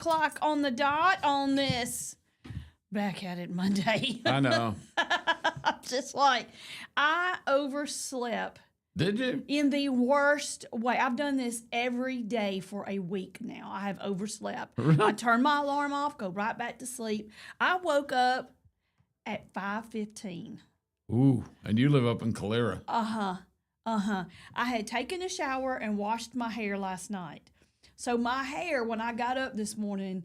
o'clock on the dot on this. Back at it Monday. I know. I'm just like, I overslept. Did you? In the worst way. I've done this every day for a week now. I have overslept. Really? I turn my alarm off, go right back to sleep. I woke up at 5:15. Ooh, and you live up in Calera. I had taken a shower and washed my hair last night. So my hair, when I got up this morning,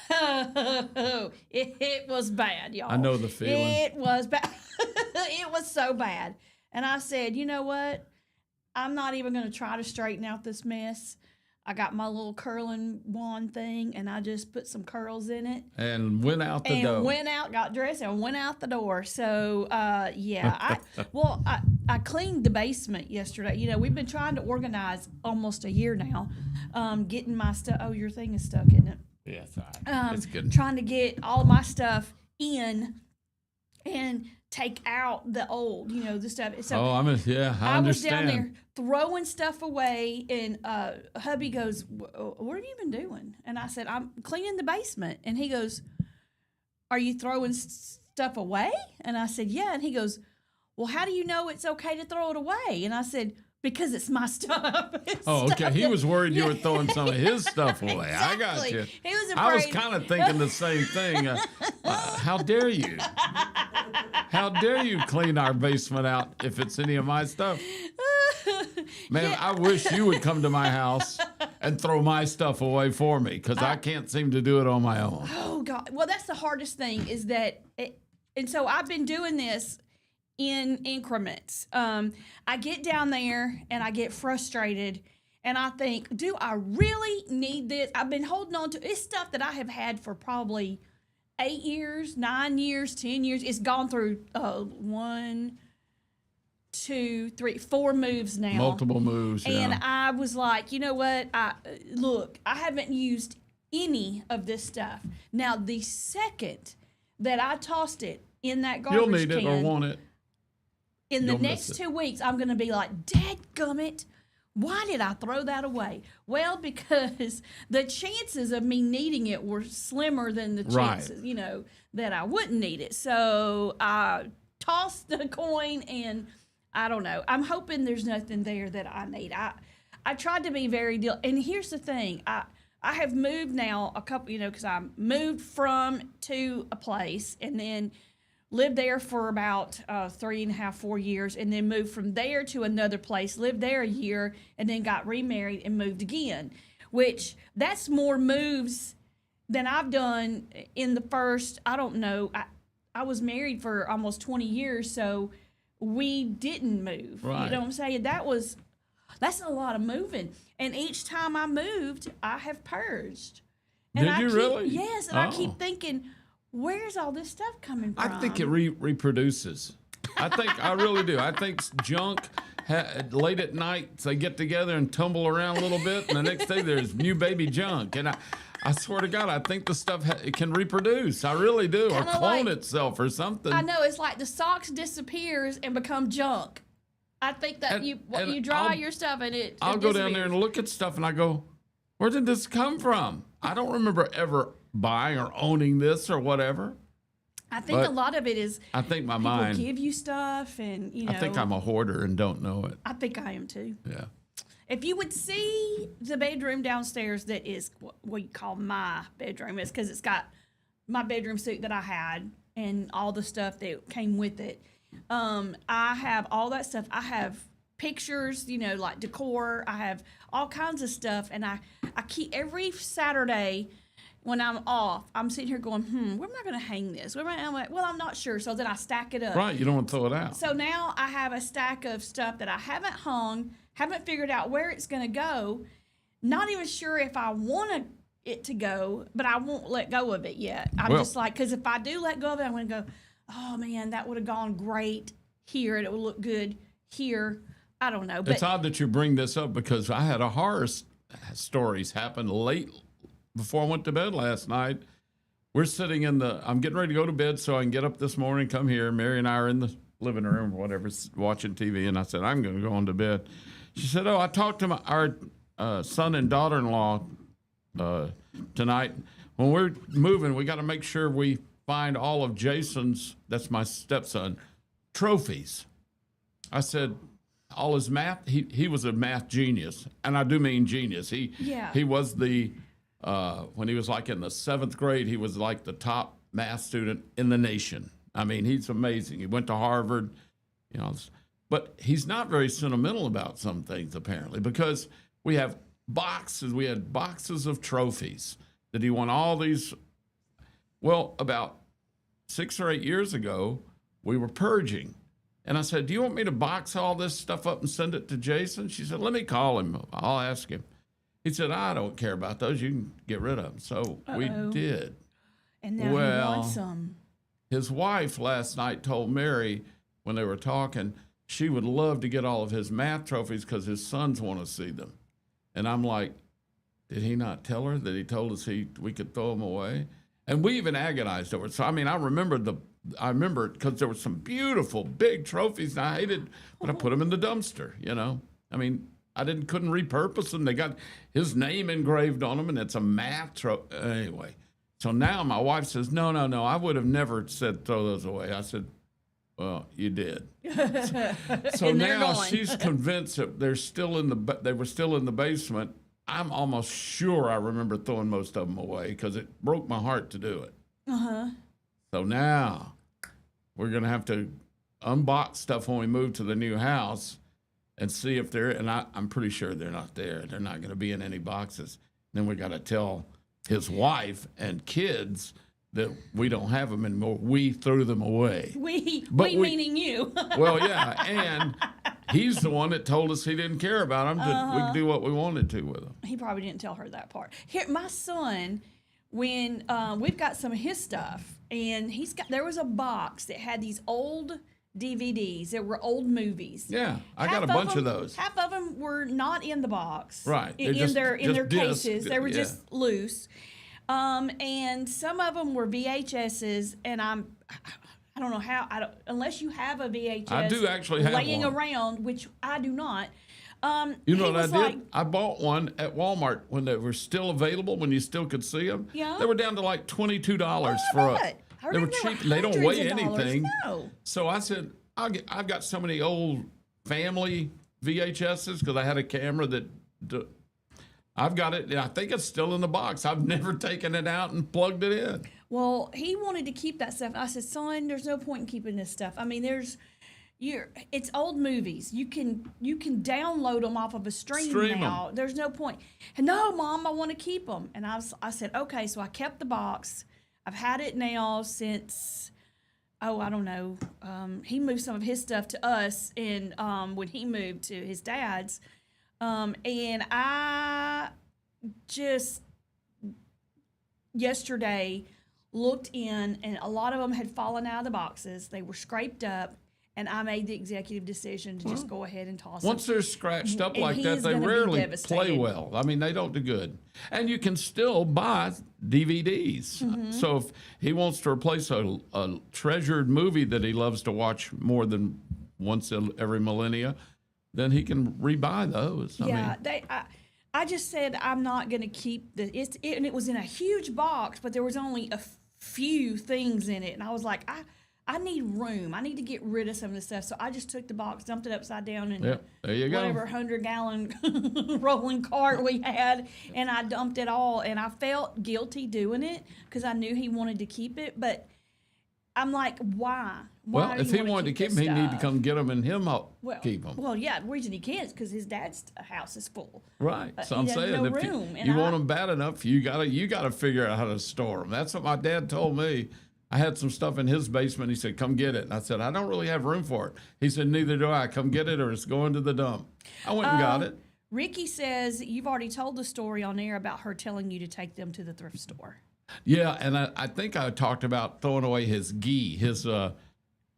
it was bad, y'all. I know the feeling. It was bad. It was so bad. And I said, you know what? I'm not even going to try to straighten out this mess. I got my little curling wand thing, and I just put some curls in it. And went out the door. And went out, got dressed, and went out the door. So, yeah. I cleaned the basement yesterday. You know, we've been trying to organize almost a year now, getting my stuff. Oh, your thing is stuck, isn't it? Yeah, it's all right. It's good. Trying to get all of my stuff in and take out the old, you know, the stuff. So I understand. I was down there throwing stuff away, and hubby goes, what have you been doing? And I said, I'm cleaning the basement. And he goes, are you throwing stuff away? And I said, yeah. And he goes, well, how do you know it's okay to throw it away? And I said, because it's my stuff. Okay. He was worried you were throwing some of his stuff away. Exactly. I got you. He was afraid. I was kind of thinking the same thing. How dare you? How dare you clean our basement out if it's any of my stuff? Man, I wish you would come to my house and throw my stuff away for me, because I can't seem to do it on my own. Oh, God. Well, that's the hardest thing is that, and so I've been doing this in increments. I get down there and I get frustrated and I think, do I really need this? I've been holding on to it's stuff that I have had for probably 8 years, 9 years, 10 years. It's gone through 1, 2, 3, 4 moves now. Multiple moves. And yeah. I was like, you know what? I haven't used any of this stuff. Now, the second that I tossed it in that garbage You'll need can, it or want it. in the next 2 weeks, I'm going to be like, dadgummit, why did I throw that away? Well, because the chances of me needing it were slimmer than the chances, you know, that I wouldn't need it. So I tossed the coin, and I don't know. I'm hoping there's nothing there that I need. I tried to be very and here's the thing. I have moved now a couple, you know, because I moved to a place and then lived there for about 3.5, 4 years, and then moved from there to another place, lived there a year, and then got remarried and moved again, which that's more moves than I've done in the first, I don't know, I was married for almost 20 years, so we didn't move. Right. You know what I'm saying? That's a lot of moving. And each time I moved, I have purged. And Did you really? Yes, and I keep thinking, where's all this stuff coming from? I think it reproduces. I really do. I think junk, late at night, they get together and tumble around a little bit, and the next day there's new baby junk. And I swear to God, I think the stuff it can reproduce. I really do. Kinda or clone itself or something. I know. It's like the socks disappears and become junk. I think that you dry your stuff and I'll go down there and look at stuff and I go, where did this come from? I don't remember ever buying or owning this or whatever. I think a lot of it is. I think my people mind give you stuff, and you know. I think I'm a hoarder and don't know it. I think I am too. Yeah. If you would see the bedroom downstairs, that is what you call my bedroom, is because it's got my bedroom suite that I had and all the stuff that came with it. I have all that stuff. I have pictures, you know, like decor. I have all kinds of stuff, and I keep every Saturday. When I'm off, I'm sitting here going, where am I going to hang this? I'm like, well, I'm not sure. So then I stack it up. Right, you don't want to throw it out. So now I have a stack of stuff that I haven't hung, haven't figured out where it's going to go, not even sure if I want it to go, but I won't let go of it yet. I'm just like, because if I do let go of it, I'm going to go, oh, man, that would have gone great here, and it would look good here. I don't know. But it's odd that you bring this up because I had a horror stories happen late before I went to bed last night. We're sitting I'm getting ready to go to bed so I can get up this morning, come here. Mary and I are in the living room, whatever, watching TV. And I said, I'm going to go on to bed. She said, I talked to our son and daughter-in-law tonight. When we're moving, we got to make sure we find all of Jason's, that's my stepson, trophies. I said, all his math, he was a math genius, and I do mean genius. He was the, when he was like in the 7th grade, he was like the top math student in the nation. I mean, he's amazing. He went to Harvard, you know, but he's not very sentimental about some things, apparently, because we had boxes of trophies that he won all these. Well, about 6 or 8 years ago, we were purging. And I said, do you want me to box all this stuff up and send it to Jason? She said, let me call him. I'll ask him. He said, I don't care about those. You can get rid of them. So we did. And now he wants some. His wife last night told Mary when they were talking, she would love to get all of his math trophies because his sons want to see them. And I'm like, did he not tell her that he told us we could throw them away? And we even agonized over it. So, I mean, I remember it because there were some beautiful big trophies, and I hated, but I put them in the dumpster, you know. I mean, couldn't repurpose them. They got his name engraved on them, and it's a math trophy. Anyway, so now my wife says, no, I would have never said throw those away. I said, well, you did. So now she's convinced that they were still in the basement. I'm almost sure I remember throwing most of them away because it broke my heart to do it. So now we're going to have to unbox stuff when we move to the new house and see if I'm pretty sure they're not there. They're not going to be in any boxes. Then we got to tell his wife and kids that we don't have them anymore. We threw them away. We meaning you. Well, yeah, and he's the one that told us he didn't care about them. That we could do what we wanted to with them. He probably didn't tell her that part. Here, my son, when we've got some of his stuff, and there was a box that had these old DVDs that were old movies. Yeah, I got a bunch of those. Half of them were not in the box. Right. In their cases. They were just loose. And some of them were VHSs, and I don't know how, unless you have a VHS I do actually have laying one around, which I do not. You know what I did? I bought one at Walmart when they were still available, when you still could see them. Yeah. They were down to like $22 for they were cheap. They don't weigh anything. No. So I said, I've got so many old family VHSs because I had a camera that I've got it. I think it's still in the box. I've never taken it out and plugged it in. Well, he wanted to keep that stuff. I said, son, there's no point in keeping this stuff. I mean, it's old movies. You can download them off of a stream now. There's no point. And no, Mom, I want to keep them. And I said, okay. So I kept the box. I've had it now since, I don't know. He moved some of his stuff to us, and when he moved to his dad's. And I just yesterday looked in, and a lot of them had fallen out of the boxes. They were scraped up, and I made the executive decision to just go ahead and toss them. Once they're scratched up like that, they rarely play well. I mean, they don't do good. And you can still buy DVDs. So if he wants to replace a treasured movie that he loves to watch more than once every millennia, then he can rebuy those. I just said I'm not going to keep and it was in a huge box, but there was only a few things in it, and I was like, I need room. I need to get rid of some of this stuff. So I just took the box, dumped it upside down in there you whatever 100-gallon rolling cart we had, and I dumped it all. And I felt guilty doing it because I knew he wanted to keep it, but I'm like, why? Well, if he wanted to keep them, he'd need to come get them and keep them. Well, yeah, the reason he can't is because his dad's house is full. Right. So I'm saying, no if room. you want them bad enough, you gotta figure out how to store them. That's what my dad told me. I had some stuff in his basement. He said, come get it. And I said, I don't really have room for it. He said, neither do I. Come get it or it's going to the dump. I went and got it. Ricky says you've already told the story on air about her telling you to take them to the thrift store. Yeah, and I think I talked about throwing away his gi,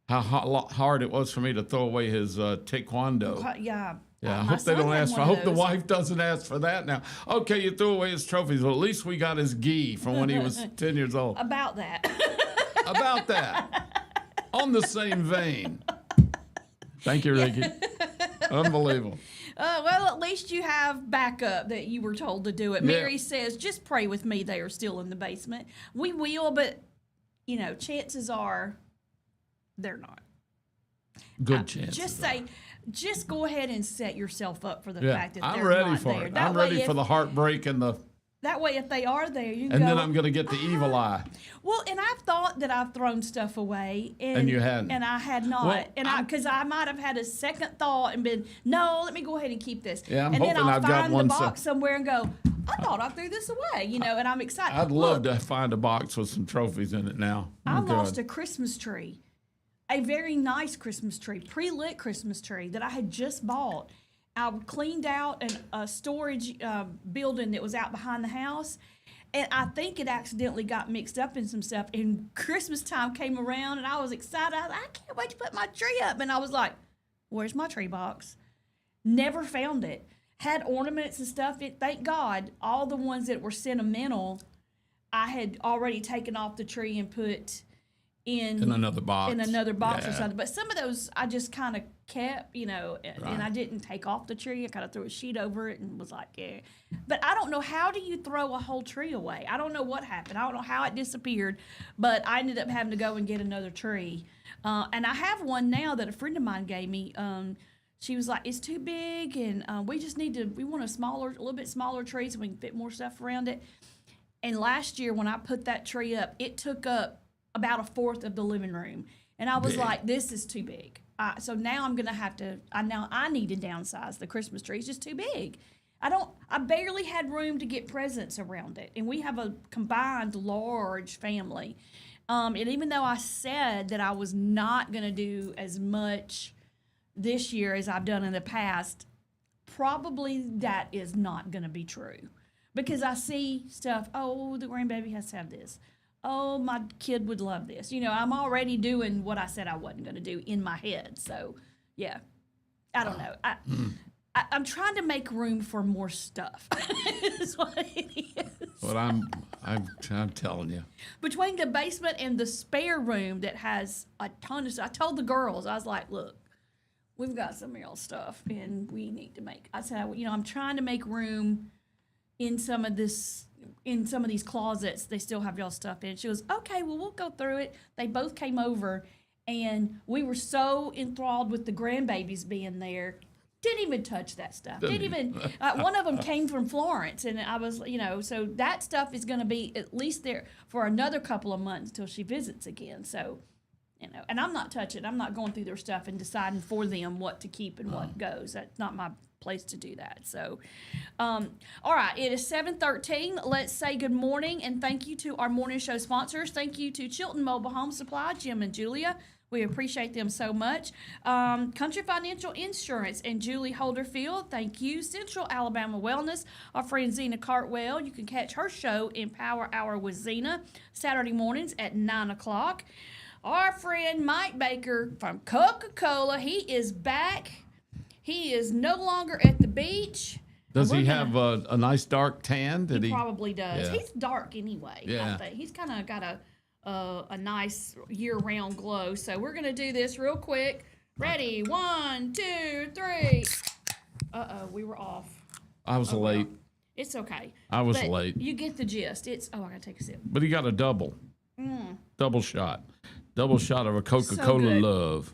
how hard it was for me to throw away his taekwondo. Yeah. Yeah, I hope they don't ask for. I hope the wife doesn't ask for that now. Okay, you threw away his trophies. Well, at least we got his gi from when he was 10 years old. About that. About that. On the same vein. Thank you, Ricky. Unbelievable. Well, at least you have backup that you were told to do it. Yeah. Mary says, just pray with me. They are still in the basement. We will, but, chances are they're not. Good chances. Just go ahead and set yourself up for the Yeah, fact that I'm they're ready not for there. it. I'm ready for the heartbreak and the. That way, if they are there, you can And go, then I'm going to get the evil eye. Well, and I've thought that I've thrown stuff away. And you hadn't. And I had not. Well, Because I might have had a second thought and been, no, let me go ahead and keep this. Yeah, I'm and then hoping I'll I've got find one the box somewhere and go, I thought I threw this away, and I'm excited. I'd love to find a box with some trophies in it now. I lost a Christmas tree, a very nice Christmas tree, pre-lit Christmas tree that I had just bought. I cleaned out a storage building that was out behind the house, and I think it accidentally got mixed up in some stuff. And Christmas time came around, and I was excited. I can't wait to put my tree up. And I was like, where's my tree box? Never found it. Had ornaments and stuff. Thank God, all the ones that were sentimental, I had already taken off the tree and put in another box. Or something. But some of those I just kind of kept, and I didn't take off the tree. I kind of threw a sheet over it and was like, yeah. But I don't know, how do you throw a whole tree away? I don't know what happened. I don't know how it disappeared, but I ended up having to go and get another tree. And I have one now that a friend of mine gave me. She was like, it's too big, and we want a little bit smaller tree so we can fit more stuff around it. And last year when I put that tree up, it took up about a fourth of the living room. And I was like, this is too big. So now I'm going to have to, I need to downsize the Christmas tree. It's just too big. I barely had room to get presents around it. And we have a combined large family. And even though I said that I was not going to do as much this year as I've done in the past, probably that is not going to be true. Because I see stuff, oh, the grandbaby has to have this. Oh, my kid would love this. I'm already doing what I said I wasn't going to do in my head. So, yeah, I don't know. I'm trying to make room for more stuff. Is what it is. But I'm telling you. Between the basement and the spare room that has a ton of stuff, I told the girls, I was like, look, we've got some real stuff, and we need to I said, I'm trying to make room in some of these closets. They still have y'all stuff in. She goes, okay, well, we'll go through it. They both came over, and we were so enthralled with the grandbabies being there. Didn't even touch that stuff. One of them came from Florence, and I was, so that stuff is going to be at least there for another couple of months until she visits again. So, and I'm not touching. I'm not going through their stuff and deciding for them what to keep and what goes. That's not my place to do that. So, all right, it is 7:13. Let's say good morning and thank you to our morning show sponsors. Thank you to Chilton Mobile Home Supply, Jim and Julia. We appreciate them so much. Country Financial Insurance and Julie Holderfield, thank you. Central Alabama Wellness, our friend Zena Cartwell. You can catch her show in Power Hour with Zena Saturday mornings at 9 o'clock. Our friend Mike Baker from Coca-Cola, he is back. He is no longer at the beach. Does he have a nice dark tan? He probably does. Yeah. He's dark anyway. Yeah. I think. He's kind of got a nice year-round glow. So we're going to do this real quick. Ready? 1, 2, 3. Uh-oh, we were off. I was late. Well, it's okay. I was late. You get the gist. I got to take a sip. But he got a double. Double shot. Double shot of a Coca-Cola love.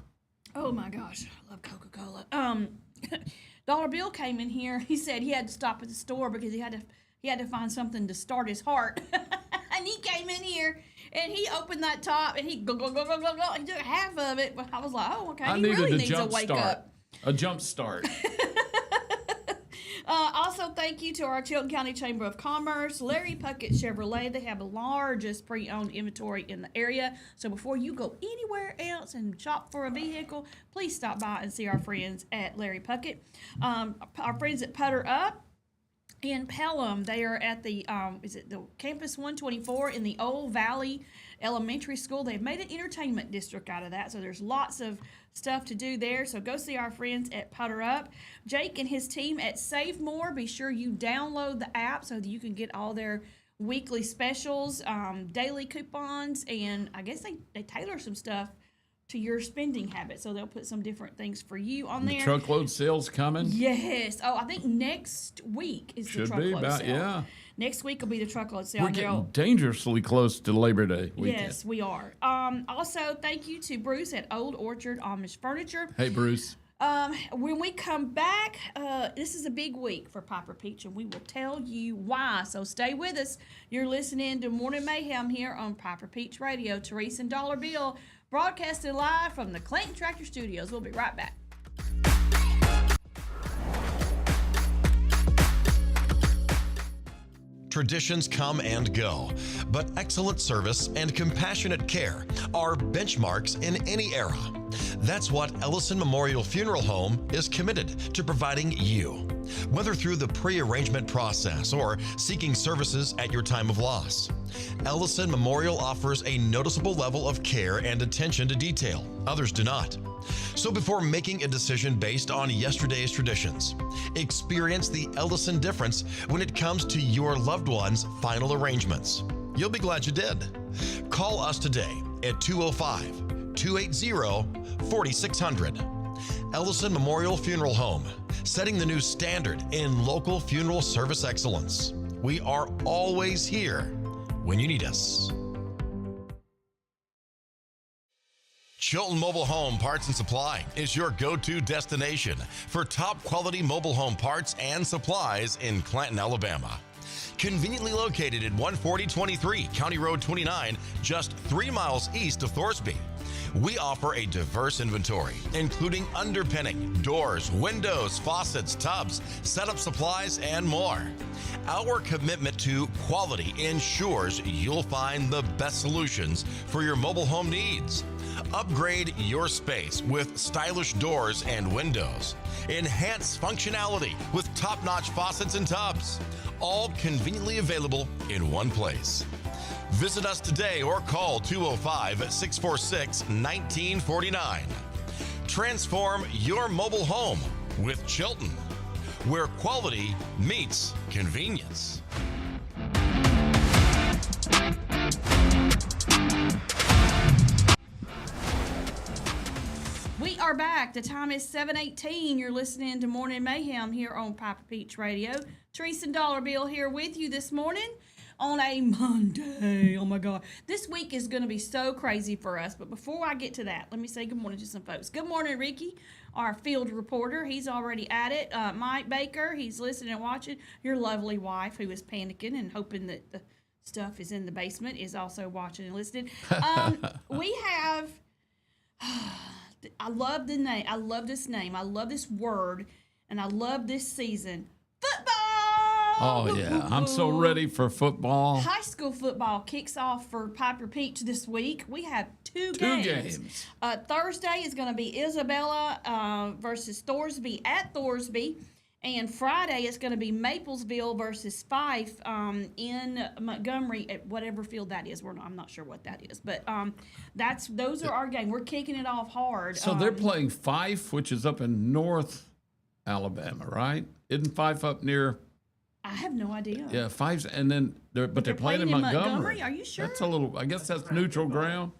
Oh, my gosh. I love Coca-Cola. Dollar Bill came in here. He said he had to stop at the store because he had to find something to start his heart. And he came in here and he opened that top and he go. He took half of it. But I was like, oh, okay. I he needed really a needs jump to wake start. up. A jump start. Also, thank you to our Chilton County Chamber of Commerce, Larry Puckett Chevrolet. They have the largest pre-owned inventory in the area. So before you go anywhere else and shop for a vehicle, please stop by and see our friends at Larry Puckett. Our friends at Putter Up in Pelham, they are at the the Campus 124 in the Old Valley Elementary School. They've made an entertainment district out of that, so there's lots of stuff to do there. So go see our friends at Putter Up. Jake and his team at Save More. Be sure you download the app so that you can get all their weekly specials, daily coupons, and I guess they tailor some stuff to your spending habits. So they'll put some different things for you on there. Truckload sales coming. Yes. Oh, I think next week is the truckload sale. Yeah. Next week will be the truckload sale. We're getting dangerously close to Labor Day weekend. Yes, we are. Also, thank you to Bruce at Old Orchard Amish Furniture. Hey, Bruce. When we come back, this is a big week for Piper Peach, and we will tell you why. So stay with us. You're listening to Morning Mayhem here on Piper Peach Radio. Teresa and Dollar Bill broadcasting live from the Clayton Tractor Studios. We'll be right back. Traditions come and go, but excellent service and compassionate care are benchmarks in any era. That's what Ellison Memorial Funeral Home is committed to providing you, whether through the pre-arrangement process or seeking services at your time of loss. Ellison Memorial offers a noticeable level of care and attention to detail. Others do not. So before making a decision based on yesterday's traditions, experience the Ellison difference when it comes to your loved one's final arrangements. You'll be glad you did. Call us today at 205-280-4600. Ellison Memorial Funeral Home, setting the new standard in local funeral service excellence. We are always here when you need us. Chilton Mobile Home Parts and Supply is your go-to destination for top quality mobile home parts and supplies in Clanton, Alabama. Conveniently located at 14023 County Road 29, just 3 miles east of Thorsby. We offer a diverse inventory, including underpinning, doors, windows, faucets, tubs, setup supplies, and more. Our commitment to quality ensures you'll find the best solutions for your mobile home needs. Upgrade your space with stylish doors and windows. Enhance functionality with top-notch faucets and tubs. All conveniently available in one place. Visit us today or call 205-646-1949. Transform your mobile home with Chilton, where quality meets convenience. We are back. The time is 7:18. You're listening to Morning Mayhem here on Piper Peach Radio. Teresa and Dollar Bill here with you this morning on a Monday. Oh my God. This week is going to be so crazy for us. But before I get to that, let me say good morning to some folks. Good morning, Ricky, our field reporter. He's already at it. Mike Baker, he's listening and watching. Your lovely wife, who is panicking and hoping that the stuff is in the basement, is also watching and listening. We have... I love the name. I love this name. I love this word. And I love this season. Football! Oh, yeah. I'm so ready for football. High school football kicks off for Piper Peach this week. We have two games. Thursday is going to be Isabella versus Thorsby at Thorsby. And Friday it's going to be Maplesville versus Fife in Montgomery at whatever field that is. I'm not sure what that is, but those are our game. We're kicking it off hard. So they're playing Fife, which is up in North Alabama, right? Isn't Fife up near? I have no idea. Yeah, Fife's, and then they're playing in Montgomery. Are you sure? That's a little. I guess that's neutral ground.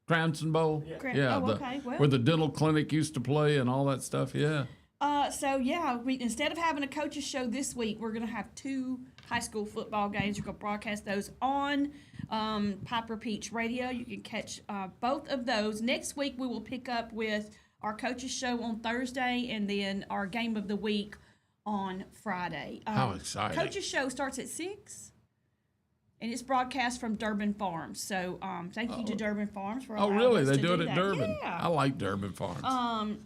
Cranston Bowl. Yeah. Okay. Where the dental clinic used to play and all that stuff. Yeah. Instead of having a coaches show this week, we're going to have two high school football games. We're going to broadcast those on Piper Peach Radio. You can catch both of those. Next week, we will pick up with our coaches show on Thursday and then our game of the week on Friday. How exciting. Coaches show starts at 6. And it's broadcast from Durbin Farms. So thank you to Durbin Farms for allowing really? us They to do it that. at Durbin? Yeah. I like Durbin Farms.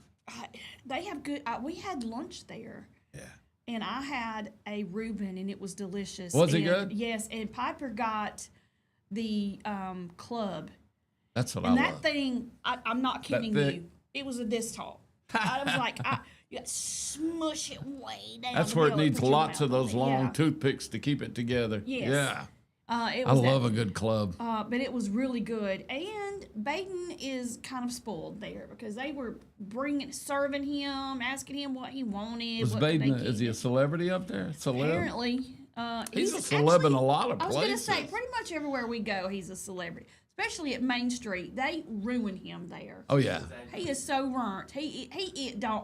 They have good. We had lunch there. Yeah. And I had a Reuben, and it was delicious. Was it good? Yes. And Piper got the club. That's what I love. love. And that thing, I'm not kidding you. It was this tall. I was like, you got to smush it way down. That's where it needs lots of those long toothpicks to keep it together. Yes. Yeah. I love a good club. But it was really good. And Baden is kind of spoiled there because they were serving him, asking him what he wanted. Was Baden, is he a celebrity up there? Apparently. He's a celeb in a lot of places. I was going to say, pretty much everywhere we go, he's a celebrity. especially at Main Street. They ruin him there. Oh yeah. He is so burnt. He don't.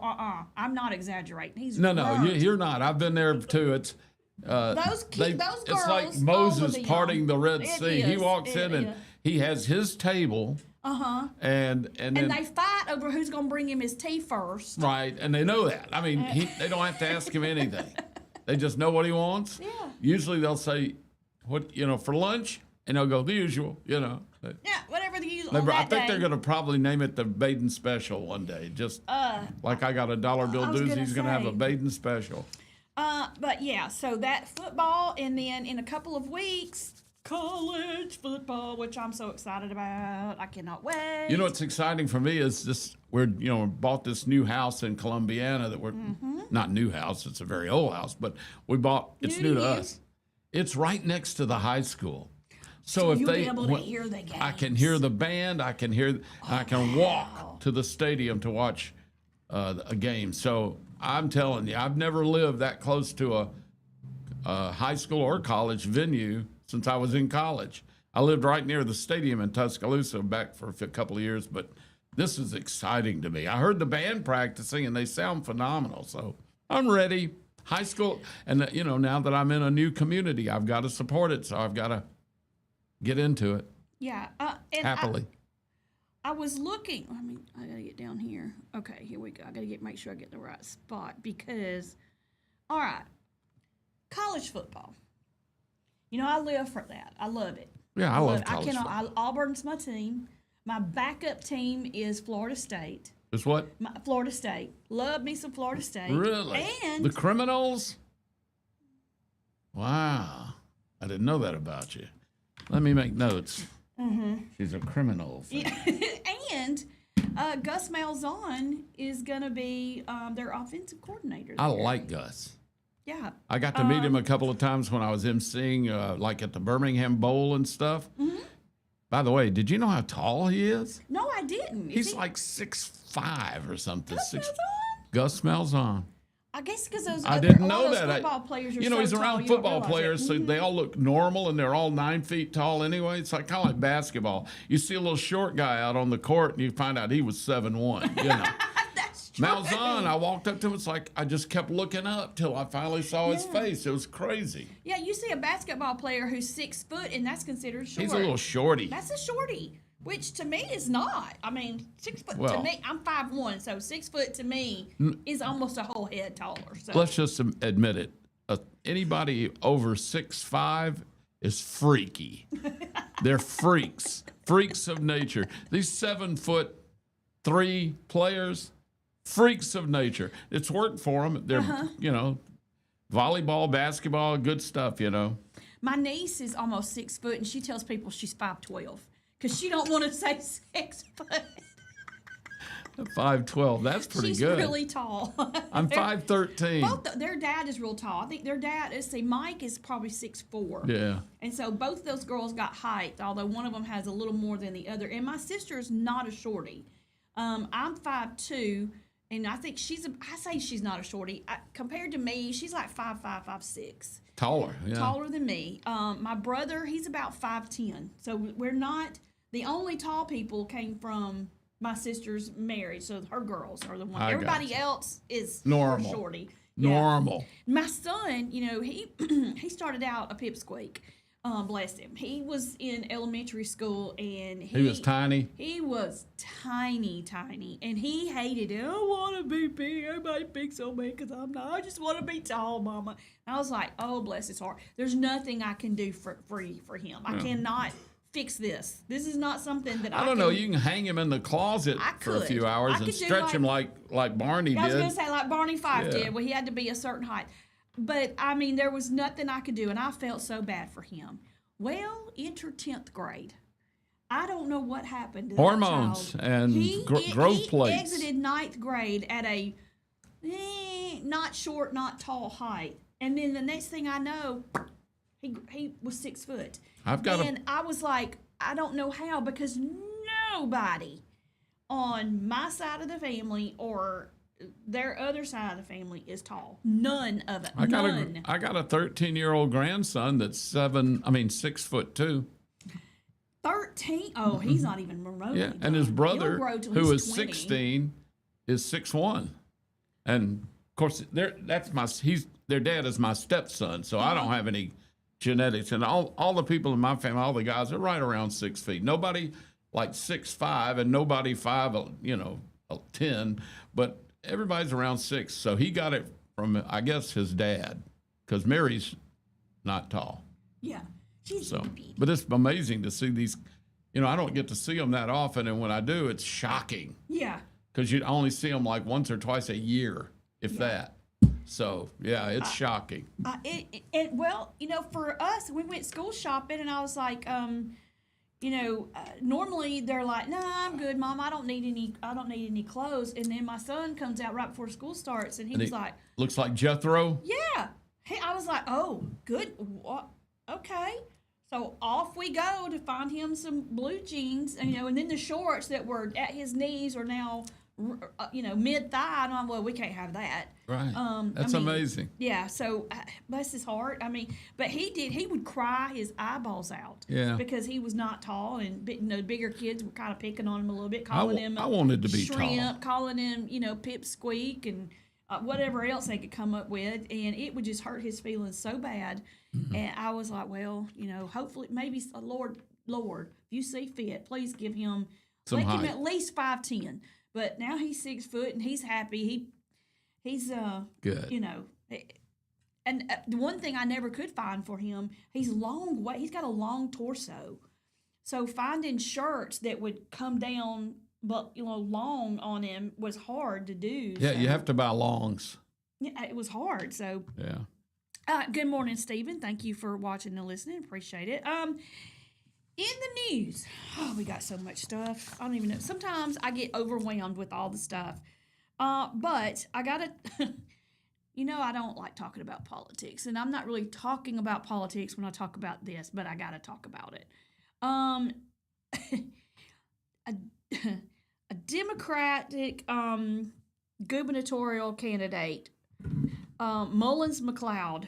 I'm not exaggerating. He's No, burnt. you're not. I've been there too. It's those girls. It's like all Moses of them. parting the Red It Sea. He is. walks in and he has his table. And then they fight over who's going to bring him his tea first. Right, and they know that. I mean, they don't have to ask him anything. They just know what he wants. Yeah. Usually they'll say, "What for lunch?" And they'll go the usual. Yeah, whatever the usual. I think they're going to probably name it the Baden Special one day. Just like I got a $1 bill doozy, he's going to have a Baden Special. But yeah, so that football, and then in a couple of weeks, college football, which I'm so excited about. I cannot wait. You know what's exciting for me is this. We're bought this new house in Columbiana that we're not new house. It's a very old house, but we bought. It's new to us. It's right next to the high school. So if you'll they, be able to hear the games. I can hear the band. I can walk to the stadium to watch a game. So I'm telling you, I've never lived that close to a high school or college venue since I was in college. I lived right near the stadium in Tuscaloosa back for a couple of years, but this is exciting to me. I heard the band practicing, and they sound phenomenal. So I'm ready. High school, and now that I'm in a new community, I've got to support it. So I've got to get into it. Yeah. And happily. I was looking. I got to get down here. Okay, here we go. I got to make sure I get the right spot because, all right, college football. I live for that. I love it. Yeah, I love college football. Auburn's my team. My backup team is Florida State. Is what? Florida State. Love me some Florida State. Really? And the Criminals? Wow. I didn't know that about you. Let me make notes. She's a criminal. And Gus Malzahn is going to be their offensive coordinator. I like Gus. Yeah. I got to meet him a couple of times when I was emceeing, like at the Birmingham Bowl and stuff. By the way, did you know how tall he is? No, I didn't. He's like 6'5" or something. Gus Malzahn? Gus Malzahn. I guess because those I didn't know that. football players are he's so around tall, football players, so they all look normal, and they're all 9 feet tall anyway. It's like kind of like basketball. You see a little short guy out on the court, and you find out he was 7'1". That's true. Malzahn, I walked up to him. It's like I just kept looking up till I finally saw his face. It was crazy. Yeah, you see a basketball player who's 6 foot, and that's considered short. He's a little shorty. That's a shorty, which to me is not. 6 foot to me, I'm 5'1", so 6 foot to me is almost a whole head taller. So let's just admit it. Anybody over 6'5" is freaky. They're freaks of nature. These 7'3" players, freaks of nature. It's worked for them. They're volleyball, basketball, good stuff. My niece is almost 6 foot, and she tells people she's 5'12" because she don't want to say 6 foot. 5'12", that's pretty good. She's really tall. I'm 5'13". Their dad is real tall. I think their dad, Mike is probably 6'4". Yeah. And so both those girls got height, although one of them has a little more than the other. And my sister is not a shorty. I'm 5'2", and I think I say she's not a shorty. Compared to me, she's like 5'5", 5'6". Taller, yeah. Taller than me. My brother, he's about 5'10". So we're not, the only tall people came from my sister's marriage, so her girls are the ones. Everybody else is normal, shorty. Normal. Yeah. My son, he he started out a pipsqueak. Bless him. He was in elementary school, and he was tiny. He was tiny, and he hated it. I don't want to be big. Everybody picks on me because I'm not. I just want to be tall, Mama. And I was like, oh, bless his heart. There's nothing I can do for him. I cannot fix this. This is not something that I don't know. You can hang him in the closet for a few hours and stretch him like Barney did. I was going to say like Barney Fife did. Well, he had to be a certain height. But, there was nothing I could do, and I felt so bad for him. Well, enter 10th grade. I don't know what happened to hormones that child. And growth plates. He exited 9th grade at a not short, not tall height. And then the next thing I know, he was 6 foot. I was like, I don't know how, because nobody on my side of the family or their other side of the family is tall. None of it. I got a 13-year-old grandson that's 6'2". 13? Oh, he's not even remotely. Yeah, and his brother, who is 20. 16, is 6'1", and of course, their dad is my stepson, so I don't have any genetics, and all the people in my family, all the guys are right around 6 feet. Nobody like 6'5", and nobody 10, but everybody's around 6. So he got it from, I guess, his dad, because Mary's not tall. Yeah, she's but it's amazing to see these. I don't get to see them that often, and when I do, it's shocking. Yeah. Because you only see them like once or twice a year, if that. So, yeah, it's shocking. Well, for us, we went school shopping, and I was like, normally they're like, "No, I'm good, Mom. I don't need any clothes." And then my son comes out right before school starts, and he like, "Looks like Jethro." Yeah. Hey, I was like, "Oh, good. What? Okay." So off we go to find him some blue jeans, and then the shorts that were at his knees are now, mid thigh. And I'm, well, we can't have that. Right. That's amazing. Yeah. So bless his heart. But he would cry his eyeballs out. Yeah. Because he was not tall, and bigger kids were kind of picking on him a little bit, calling him I wanted to be shrimp, tall. calling him pipsqueak, and whatever else they could come up with, and it would just hurt his feelings so bad. Mm-hmm. And I was like, well, hopefully, maybe Lord, if you see fit, please give him, some height. Him at least 5'10". But now he's 6 foot, and he's happy. He's good. And the one thing I never could find for him, he's long way. He's got a long torso, so finding shirts that would come down, but long on him was hard to do. Yeah, so. You have to buy longs. Yeah, it was hard. So yeah. Good morning, Stephen. Thank you for watching and listening. Appreciate it. In the news, we got so much stuff. I don't even know. Sometimes I get overwhelmed with all the stuff. But I gotta, I don't like talking about politics, and I'm not really talking about politics when I talk about this, but I gotta talk about it. A Democratic gubernatorial candidate, Mullins McLeod,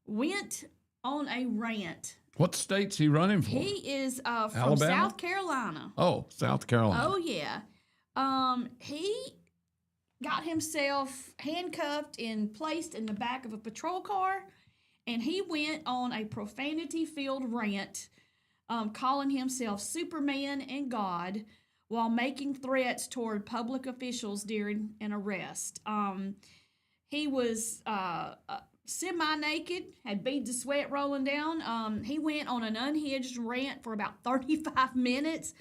went on a rant. What state's he running for? He is from Alabama? South Carolina. Oh, South Carolina. Oh, yeah. He got himself handcuffed and placed in the back of a patrol car, and he went on a profanity-filled rant, calling himself Superman and God, while making threats toward public officials during an arrest. He was semi-naked, had beads of sweat rolling down. He went on an unhinged rant for about 35 minutes,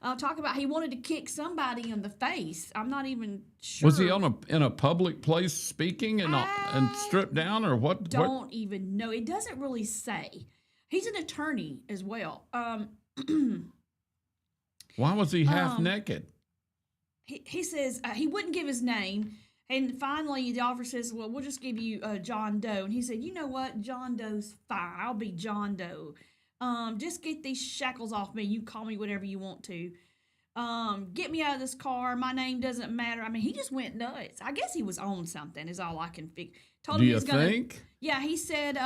talking about he wanted to kick somebody in the face. I'm not even sure. Was he in a public place speaking and stripped down, or what? Don't even know. It doesn't really say. He's an attorney as well. Why was he half naked? He says he wouldn't give his name. And finally, the officer says, well, we'll just give you John Doe. And he said, you know what? John Doe's fine. I'll be John Doe. Just get these shackles off me. You call me whatever you want to. Get me out of this car. My name doesn't matter. I mean, he just went nuts. I guess he was on something is all I can figure. Do you think? Yeah, he said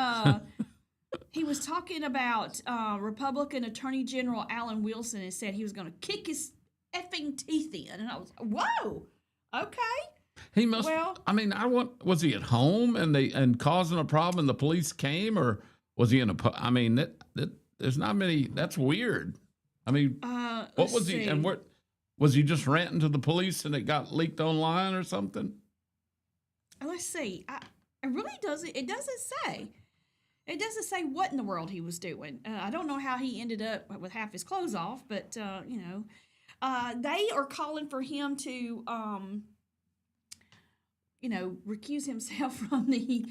he was talking about Republican Attorney General Alan Wilson and said he was going to kick his effing teeth in. And I was like, whoa, okay. He must. Well, was he at home and causing a problem and the police came, or was he in there's not many. That's weird. I mean, what was he? And what was he just ranting to the police and it got leaked online or something? Let's see. It really doesn't. It doesn't say. It doesn't say what in the world he was doing. I don't know how he ended up with half his clothes off, but they are calling for him to. Recuse himself from the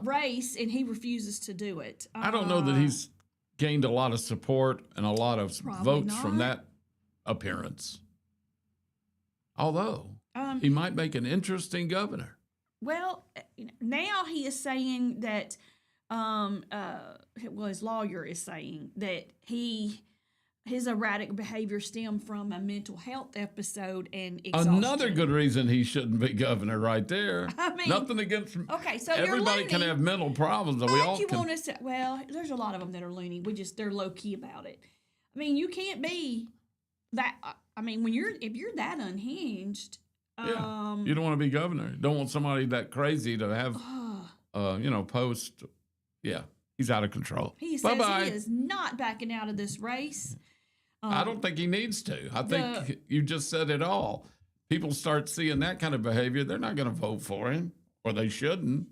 race, and he refuses to do it. I don't know that he's gained a lot of support and a lot of votes from that appearance. Although he might make an interesting governor. Well, now he is saying that, his lawyer is saying that his erratic behavior stemmed from a mental health episode and exhaustion. Another good reason he shouldn't be governor right there. I mean, nothing against him. Okay, so everybody can have mental problems, and we all can. Want to say, well, there's a lot of them that are loony. They're low key about it. I mean, you can't be that. I mean, if you're that unhinged, you don't want to be governor. You don't want somebody that crazy to have, post. Yeah, he's out of control. He says he is not backing out of this race. I don't think he needs to. I think you just said it all. People start seeing that kind of behavior, they're not going to vote for him, or they shouldn't.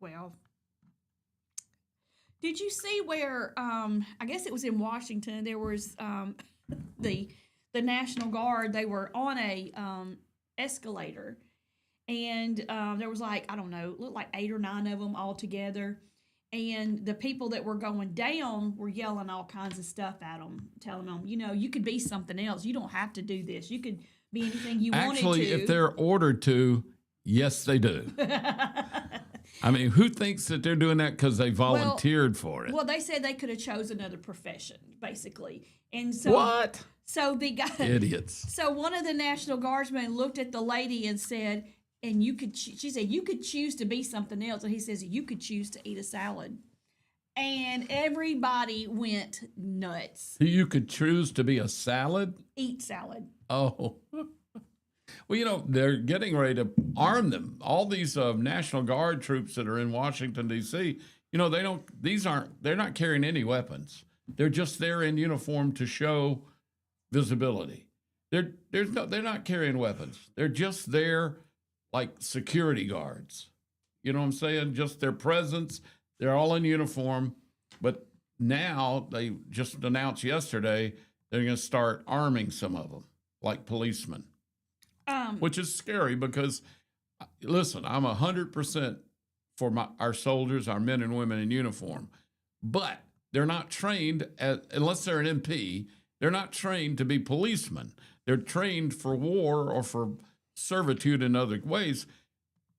Well, did you see where, I guess it was in Washington, there was the National Guard, they were on a escalator, and there was like, I don't know, looked like 8 or 9 of them all together. And the people that were going down were yelling all kinds of stuff at them, telling them, you could be something else. You don't have to do this. You could be anything you wanted to. Actually, if they're ordered to, yes, they do. I mean, who thinks that they're doing that because they volunteered for it? Well, they said they could have chosen another profession, basically. And so what? So the guy, idiots. So one of the National Guardsmen looked at the lady and said, and she said, you could choose to be something else. And he says, you could choose to eat a salad. And everybody went nuts. You could choose to be a salad? Eat salad. Oh. Well, they're getting ready to arm them. All these National Guard troops that are in Washington, D.C., they're not carrying any weapons. They're just there in uniform to show visibility. They're not carrying weapons. They're just there like security guards. You know what I'm saying? Just their presence. They're all in uniform. But now they just announced yesterday they're going to start arming some of them like policemen, which is scary because, listen, I'm 100% for our soldiers, our men and women in uniform. But they're not trained, unless they're an MP, they're not trained to be policemen. They're trained for war or for servitude in other ways.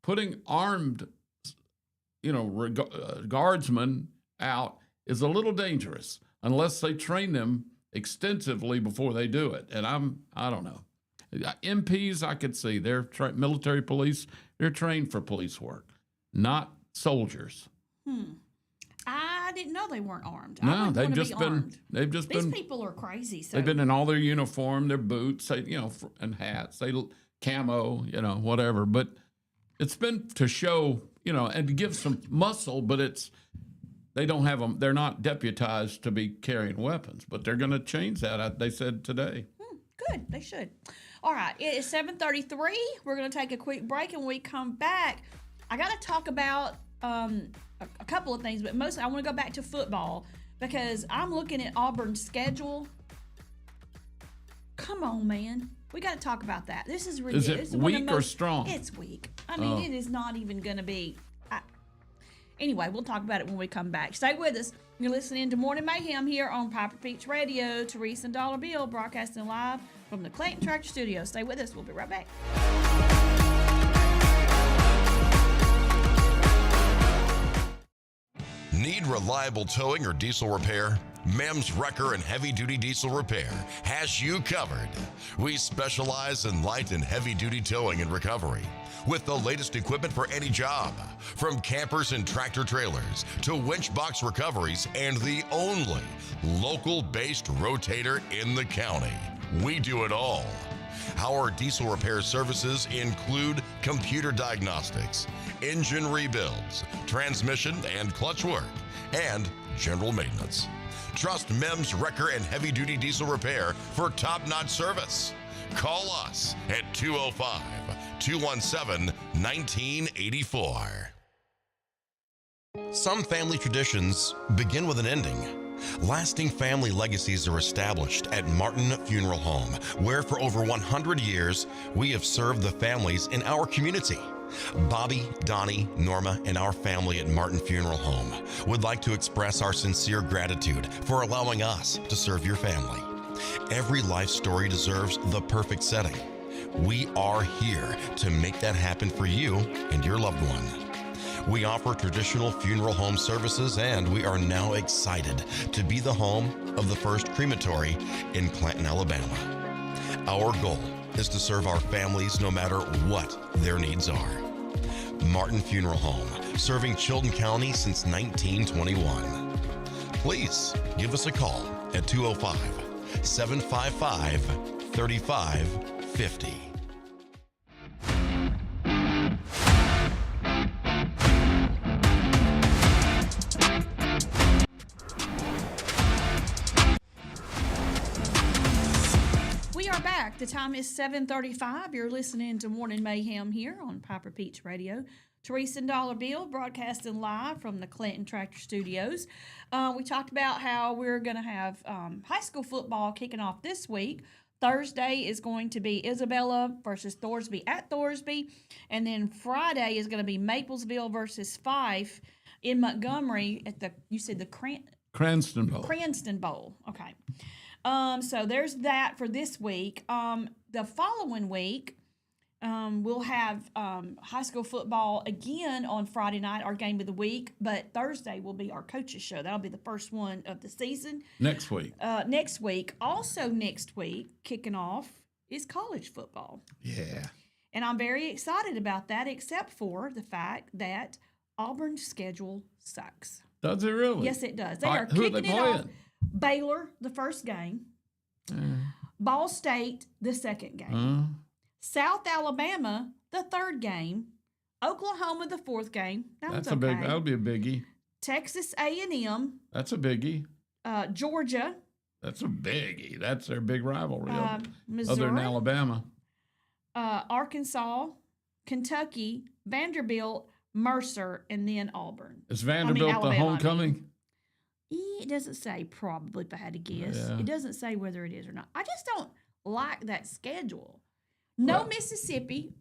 Putting armed, guardsmen out is a little dangerous unless they train them extensively before they do it. And I don't know. MPs, I could see they're military police. They're trained for police work, not soldiers. I didn't know they weren't armed. No, they've just These been. people are crazy. So. They've been in all their uniform, their boots, and hats. They camo, whatever. But it's been to show, and to give some muscle. But they don't have them. They're not deputized to be carrying weapons. But they're going to change that. They said today. Good. They should. All right. It is 7:33. We're going to take a quick break, and when we come back, I got to talk about a couple of things, but mostly I want to go back to football because I'm looking at Auburn's schedule. Come on, man. We got to talk about that. This is ridiculous. Is it weak or strong? It's weak. I mean, it is not even going to be. Anyway, we'll talk about it when we come back. Stay with us. You're listening to Morning Mayhem here on Piper Peach Radio. Teresa and Dollar Bill broadcasting live from the Clayton Tractor Studio. Stay with us. We'll be right back. Need reliable towing or diesel repair? MEMS Wrecker and Heavy Duty Diesel Repair has you covered. We specialize in light and heavy duty towing and recovery with the latest equipment for any job, from campers and tractor trailers to winch box recoveries, and the only local-based rotator in the county. We do it all. Our diesel repair services include computer diagnostics, engine rebuilds, transmission and clutch work, and general maintenance. Trust MEMS Wrecker and Heavy Duty Diesel Repair for top-notch service. Call us at 205-217-1984. Some family traditions begin with an ending. Lasting family legacies are established at Martin Funeral Home, where for over 100 years, we have served the families in our community. Bobby, Donnie, Norma, and our family at Martin Funeral Home would like to express our sincere gratitude for allowing us to serve your family. Every life story deserves the perfect setting. We are here to make that happen for you and your loved one. We offer traditional funeral home services, and we are now excited to be the home of the first crematory in Clanton, Alabama. Our goal is to serve our families no matter what their needs are. Martin Funeral Home, serving Chilton County since 1921. Please give us a call at 205-755-3550. We are back. The time is 7:35. You're listening to Morning Mayhem here on Piper Peach Radio. Teresa and Dollar Bill broadcasting live from the Clinton Tractor Studios. We talked about how we're going to have high school football kicking off this week. Thursday is going to be Isabella versus Thorsby at Thorsby. And then Friday is going to be Maplesville versus Fife in Montgomery at you said the Cranston Bowl. Cranston Bowl. Okay. So there's that for this week. The following week, we'll have high school football again on Friday night, our game of the week. But Thursday will be our coaches show. That'll be the first one of the season. Next week. Also next week, kicking off is college football. Yeah. And I'm very excited about that, except for the fact that Auburn's schedule sucks. Does it really? Yes, it does. They All are right, who are kicking they it playing? off. Baylor, the first game. Ball State, the second game. South Alabama, the third game. Oklahoma, the fourth game. That'll be a biggie. Texas A&M. That's a biggie. Georgia. That's a biggie. That's their big rivalry. Missouri. Other than Alabama. Arkansas, Kentucky, Vanderbilt, Mercer, and then Auburn. Is Vanderbilt the homecoming? It doesn't say, probably, if I had to guess. Yeah. It doesn't say whether it is or not. I just don't like that schedule. No Mississippi,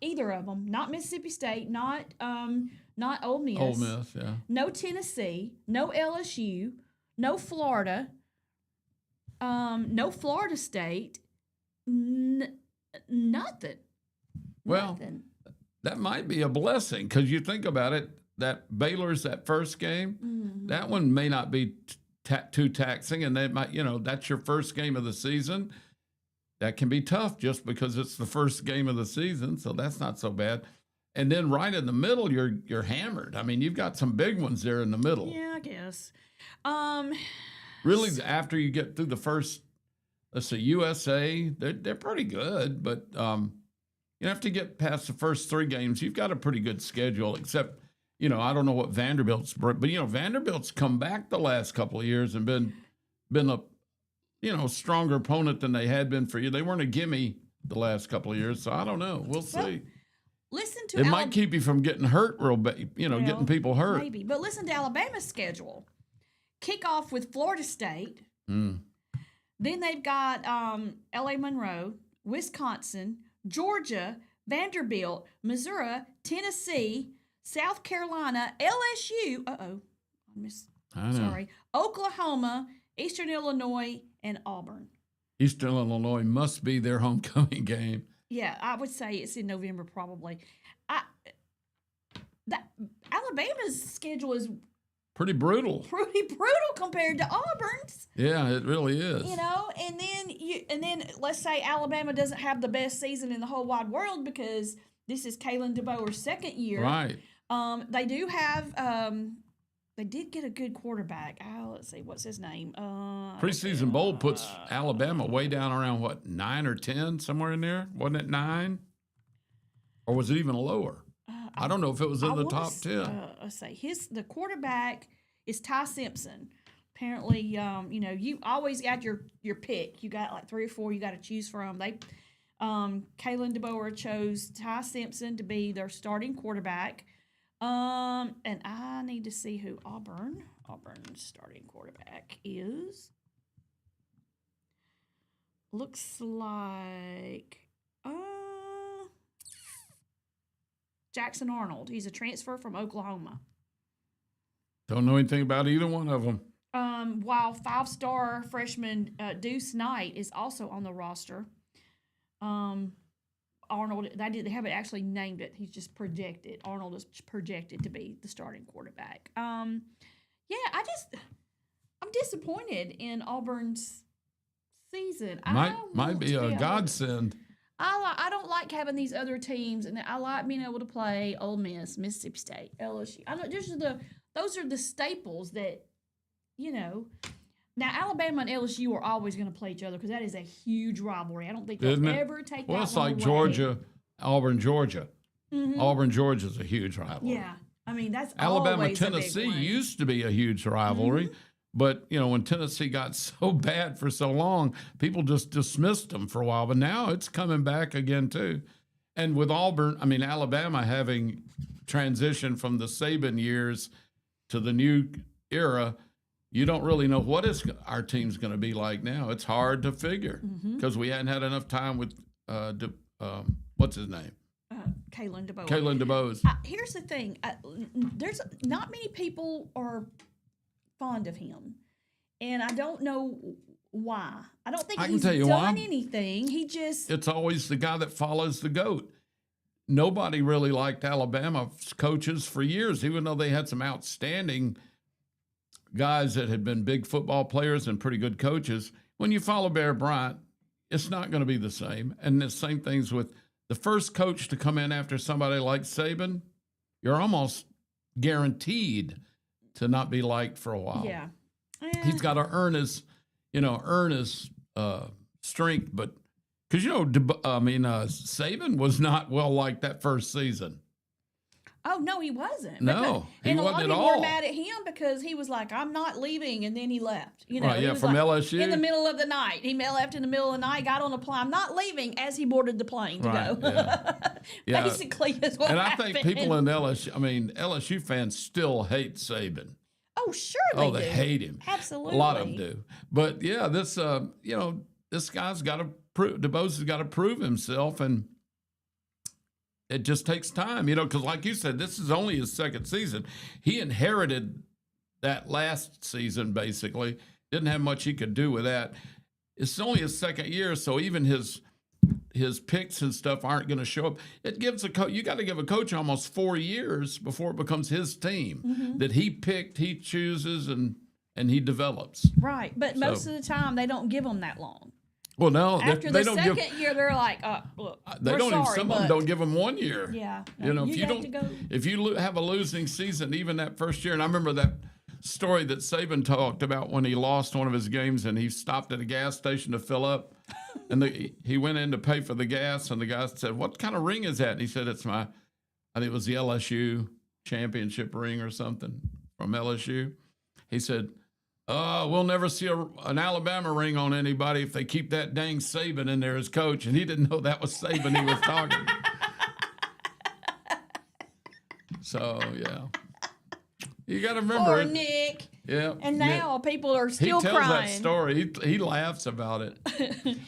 either of them. Not Mississippi State, not Ole Miss. Ole Miss, yeah. No Tennessee, no LSU, no Florida, no Florida State, nothing. Well, nothing. That might be a blessing because you think about it, that Baylor's that first game, that one may not be too taxing, and they might, that's your first game of the season. That can be tough just because it's the first game of the season, so that's not so bad. And then right in the middle, you're hammered. I mean, you've got some big ones there in the middle. Yeah, I guess. Really, after you get through the first, let's say USA, they're pretty good, but you have to get past the first three games. You've got a pretty good schedule, except, I don't know what Vanderbilt's, but Vanderbilt's come back the last couple of years and been a stronger opponent than they had been for you. They weren't a gimme the last couple of years, so I don't know. We'll see. Listen to it might keep you from getting hurt real bad, getting people hurt. Maybe. But listen to Alabama's schedule. Kick off with Florida State. Then they've got L.A. Monroe, Wisconsin, Georgia, Vanderbilt, Missouri, Tennessee, South Carolina, LSU. Sorry. Oklahoma, Eastern Illinois, and Auburn. Eastern Illinois must be their homecoming game. Yeah, I would say it's in November probably. Alabama's schedule is pretty brutal. Pretty brutal compared to Auburn's. Yeah, it really is. And then let's say Alabama doesn't have the best season in the whole wide world because this is Kalen DeBoer's second year. Right. They do have they did get a good quarterback. Let's see, what's his name? Preseason Bowl puts Alabama way down around, 9 or 10, somewhere in there? Wasn't it 9? Or was it even lower? I don't know if it was in the top 10. Let's say the quarterback is Ty Simpson. Apparently, you always got your pick. You got like 3 or 4 you got to choose from. Kalen DeBoer chose Ty Simpson to be their starting quarterback. And I need to see who Auburn's starting quarterback is. Looks like Jackson Arnold. He's a transfer from Oklahoma. Don't know anything about either one of them. While 5-star freshman Deuce Knight is also on the roster. Arnold, they haven't actually named it. He's just projected. Arnold is projected to be the starting quarterback. I'm disappointed in Auburn's season. Might be a godsend. I don't like having these other teams, and I like being able to play Ole Miss, Mississippi State, LSU. I know those are the staples that, Now, Alabama and LSU are always going to play each other because that is a huge rivalry. I don't think Isn't they'll it? ever take Well, that it's one like away. Georgia, Auburn, Georgia. Auburn, Georgia is a huge rivalry. Yeah. I mean, that's Alabama, always Tennessee a big one. used to be a huge rivalry. But, when Tennessee got so bad for so long, people just dismissed them for a while. But now it's coming back again, too. And with Alabama having transitioned from the Saban years to the new era, you don't really know what our team's going to be like now. It's hard to figure because we hadn't had enough time with, what's his name? Kalen DeBoer. Kalen DeBoer. Here's the thing. There's not many people are fond of him. And I don't know why. I don't think he's done anything. It's always the guy that follows the goat. Nobody really liked Alabama's coaches for years, even though they had some outstanding guys that had been big football players and pretty good coaches. When you follow Bear Bryant, it's not going to be the same. And the same things with the first coach to come in after somebody like Saban, you're almost guaranteed to not be liked for a while. Yeah. He's got to earn his strength, but because Saban was not well liked that first season. Oh no, he wasn't. No, he and wasn't a lot of at people all. were mad at him because he was like, "I'm not leaving," and then he left. Right? Yeah, from LSU in the middle of the night. He left in the middle of the night, got on a plane. I'm not leaving as he boarded the plane to go. Yeah. Basically, is what and happened. I think people in LSU fans still hate Saban. Oh, sure they do. They hate him. Absolutely. A lot of them do. But yeah, this guy's got to prove. DeBose has got to prove himself, and it just takes time, because like you said, this is only his second season. He inherited that last season, basically. Didn't have much he could do with that. It's only his second year, so even his picks and stuff aren't going to show up. It gives you got to give a coach almost 4 years before it becomes his team that he picked, he chooses, and he develops. Right, but most of the time they don't give them that long. Well, no, after they the don't second year, they're like, "Look, they don't. Sorry, some of them don't give them 1 year. Yeah, if you have a losing season, even that first year, and I remember that story that Saban talked about when he lost one of his games, and he stopped at a gas station to fill up, and he went in to pay for the gas, and the guy said, "What kind of ring is that?" And he said, "It's I think it was the LSU championship ring or something from LSU." He said, "We'll never see an Alabama ring on anybody if they keep that dang Saban in there as coach." And he didn't know that was Saban he was talking. So, yeah. You got to remember Poor it. Nick. Yeah. And now people are still crying. He tells crying. that story. He laughs about it.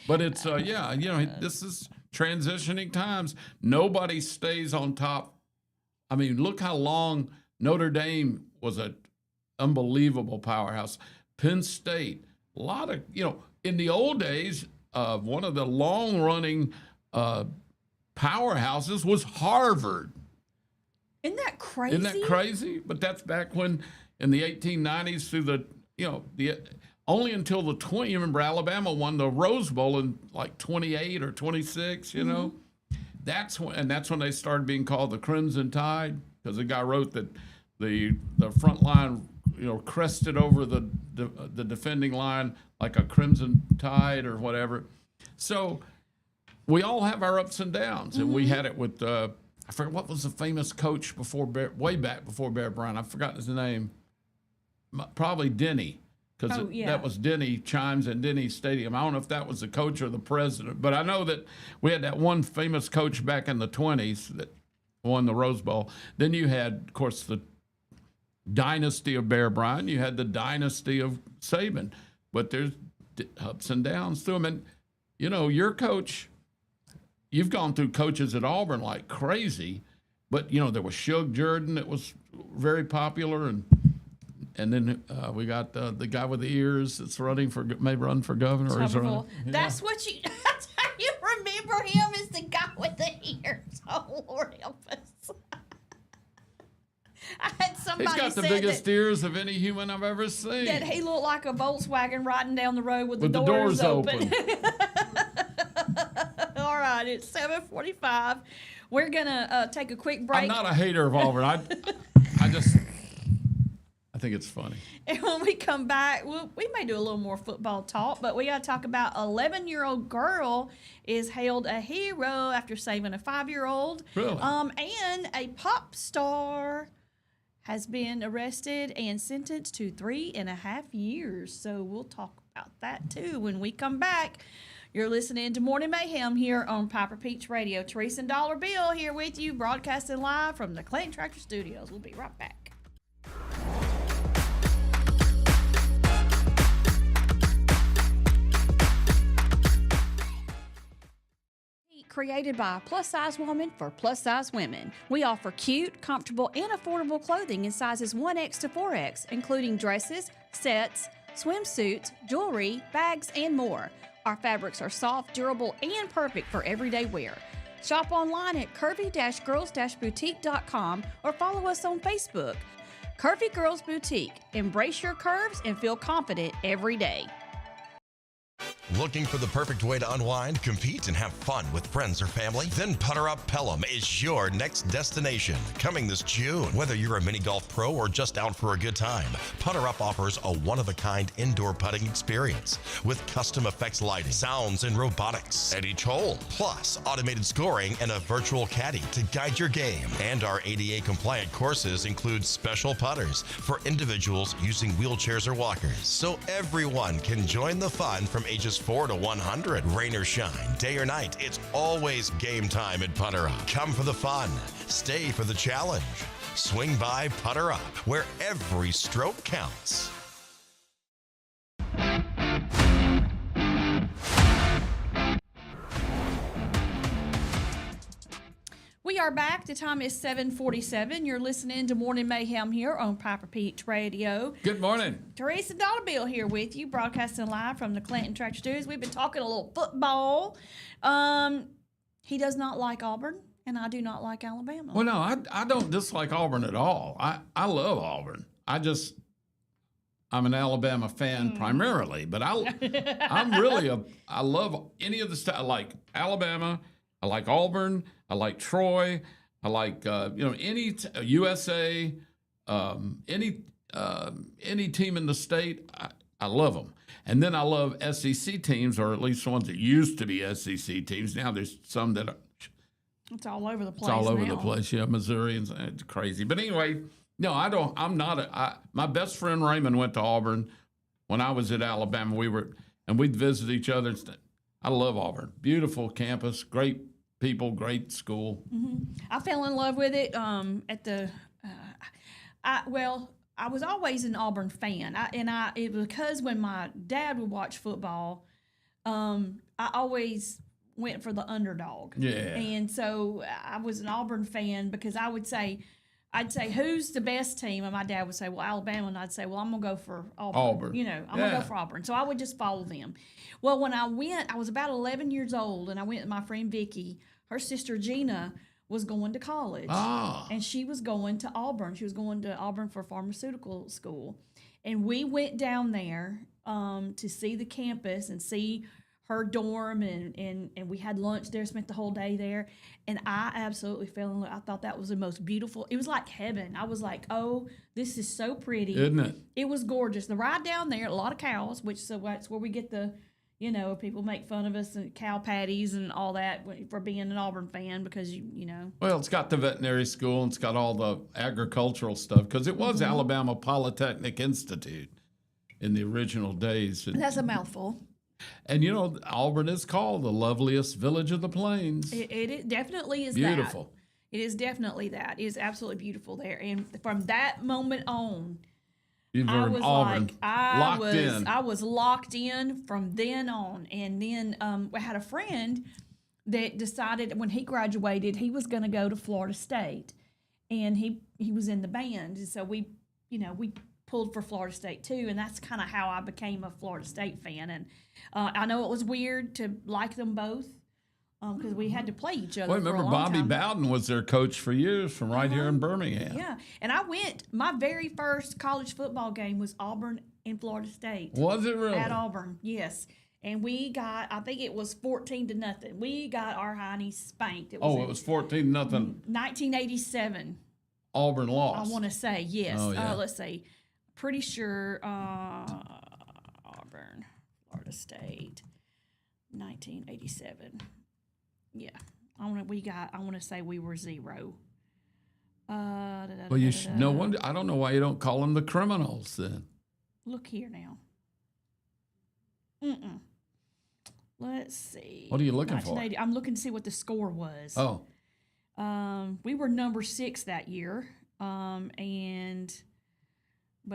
But it's, this is transitioning times. Nobody stays on top. I mean, look how long Notre Dame was an unbelievable powerhouse. Penn State, a lot of, in the old days, one of the long-running powerhouses was Harvard. Isn't that crazy? Isn't that crazy? But that's back when, in the 1890s, through the only until the 20. You remember Alabama won the Rose Bowl in like 28 or 26. That's when they started being called the Crimson Tide, because the guy wrote that the front line, crested over the defending line like a crimson tide or whatever. So we all have our ups and downs, and we had it with. I forget what was the famous coach way back before Bear Bryant. I forgot his name. Probably Denny, because that was Denny Chimes in Denny Stadium. I don't know if that was the coach or the president, but I know that we had that one famous coach back in the 20s that won the Rose Bowl. Then you had, of course, the dynasty of Bear Bryant. You had the dynasty of Saban. But there's ups and downs to them. And, your coach, you've gone through coaches at Auburn like crazy, but, there was Shug Jordan that was very popular, and then we got the guy with the ears that's may run for governor. Or that's how you remember him, is the guy with the ears. Oh, Lord help us. I had somebody He's got the biggest ears of any human I've ever seen. That he looked like a Volkswagen riding down the road with the doors open. All right, it's 7:45. We're gonna take a quick break. I'm not a hater of Auburn. I I think it's funny. And when we come back, we may do a little more football talk, but we got to talk about 11-year-old girl is hailed a hero after saving a 5-year-old. Really? And a pop star has been arrested and sentenced to 3.5 years. So we'll talk about that too when we come back. You're listening to Morning Mayhem here on Piper Peach Radio. Teresa and Dollar Bill here with you, broadcasting live from the Clayton Tractor Studios. We'll be right back. Created by a plus-size woman for plus-size women. We offer cute, comfortable, and affordable clothing in sizes 1X to 4X, including dresses, sets, swimsuits, jewelry, bags, and more. Our fabrics are soft, durable, and perfect for everyday wear. Shop online at curvy-girls-boutique.com or follow us on Facebook. Curvy Girls Boutique. Embrace your curves and feel confident every day. Looking for the perfect way to unwind, compete, and have fun with friends or family? Then Putter Up Pelham is your next destination. Coming this June. Whether you're a mini golf pro or just out for a good time, Putter Up offers a one-of-a-kind indoor putting experience with custom effects lighting, sounds, and robotics at each hole, plus automated scoring and a virtual caddy to guide your game. And our ADA-compliant courses include special putters for individuals using wheelchairs or walkers, so everyone can join the fun from ages 4 to 100. Rain or shine, day or night, it's always game time at Putter Up. Come for the fun, stay for the challenge. Swing by Putter Up, where every stroke counts. We are back. The time is 7:47. You're listening to Morning Mayhem here on Piper Peach Radio. Good morning. Teresa Dollar Bill here with you, broadcasting live from the Clinton Tractor Studios. We've been talking a little football. He does not like Auburn, and I do not like Alabama. Well, no, I don't dislike Auburn at all. I love Auburn. I'm an Alabama fan primarily, but I love any of the stuff. I like Alabama. I like Auburn. I like Troy. I like any USA, any team in the state. I love them, and then I love SEC teams, or at least the ones that used to be SEC teams. Now there's some that are. It's all over the place. It's all over now. the place. Yeah, Missouri and it's crazy. But anyway, no, I don't. I'm not. My best friend Raymond went to Auburn when I was at Alabama. We'd visit each other. I love Auburn. Beautiful campus, great people, great school. Mm-hmm. I fell in love with it I was always an Auburn fan. It was because when my dad would watch football, I always went for the underdog. Yeah. And so I was an Auburn fan because I'd say, who's the best team? And my dad would say, well, Alabama. And I'd say, well, I'm going to go for Auburn. I'm going to go for Auburn. So I would just follow them. Well, when I went, I was about 11 years old, and I went with my friend Vicky. Her sister Gina was going to college. And she was going to Auburn. She was going to Auburn for pharmaceutical school. And we went down there to see the campus and see her dorm, and we had lunch there, spent the whole day there, and I absolutely fell in love. I thought that was the most beautiful. It was like heaven. I was like, oh, this is so pretty. Isn't it? It was gorgeous. The ride down there, a lot of cows, so that's where we get the, people make fun of us and cow patties and all that for being an Auburn fan because, Well, it's got the veterinary school and it's got all the agricultural stuff because it was Alabama Polytechnic Institute in the original days. That's a mouthful. And, Auburn is called the loveliest village of the plains. It definitely is beautiful. It is definitely that. It is absolutely beautiful there. And from that moment on, I was locked in from then on. And then I had a friend that decided when he graduated, he was going to go to Florida State. And he was in the band. And so we pulled for Florida State too, and that's kind of how I became a Florida State fan. And I know it was weird to like them both because we had to play each other. Well, remember for a long Bobby time. Bowden was their coach for years from right here in Birmingham. Yeah, and I went. My very first college football game was Auburn and Florida State. Was it really? At Auburn, yes. And we got, I think it was 14-0. We got our Heinies spanked. It was 14-0. 1987. Auburn lost. I want to say yes. Oh, yeah. Let's see. pretty sure Auburn, Florida State, 1987. Yeah, I want to say we were 0. Well, no wonder. I don't know why you don't call them the Criminals then. Look here now. Let's see. What are you looking for? I'm looking to see what the score was. Oh. We were number 6 that year, but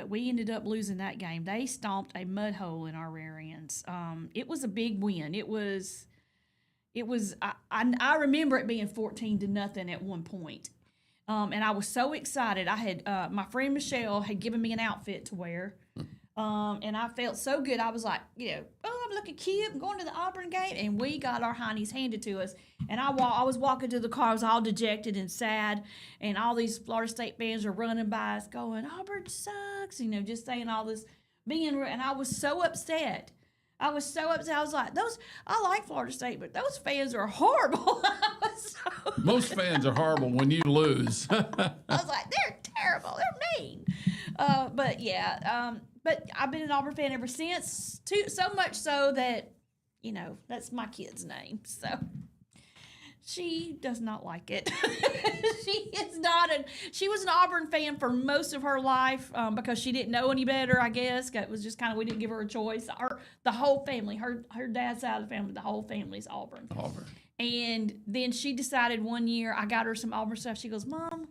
we ended up losing that game. They stomped a mud hole in our rear ends. It was a big win. It was. I remember it being 14-0 at one point, and I was so excited. I had my friend Michelle had given me an outfit to wear. And I felt so good. I was like, I'm looking cute. I'm going to the Auburn game. And we got our heinies handed to us. And I was walking to the car. I was all dejected and sad. And all these Florida State fans are running by us going, Auburn sucks. Just saying all this. And I was so upset. I was like, I like Florida State, but those fans are horrible. Most fans are horrible when you lose. I was like, they're terrible. They're mean. But yeah, but I've been an Auburn fan ever since, so much so that, that's my kid's name. So she does not like it. She was an Auburn fan for most of her life because she didn't know any better, I guess. It was just kind of, we didn't give her a choice. The whole family, her dad's side of the family, the whole family's Auburn. And then she decided one year, I got her some Auburn stuff. She goes, Mom,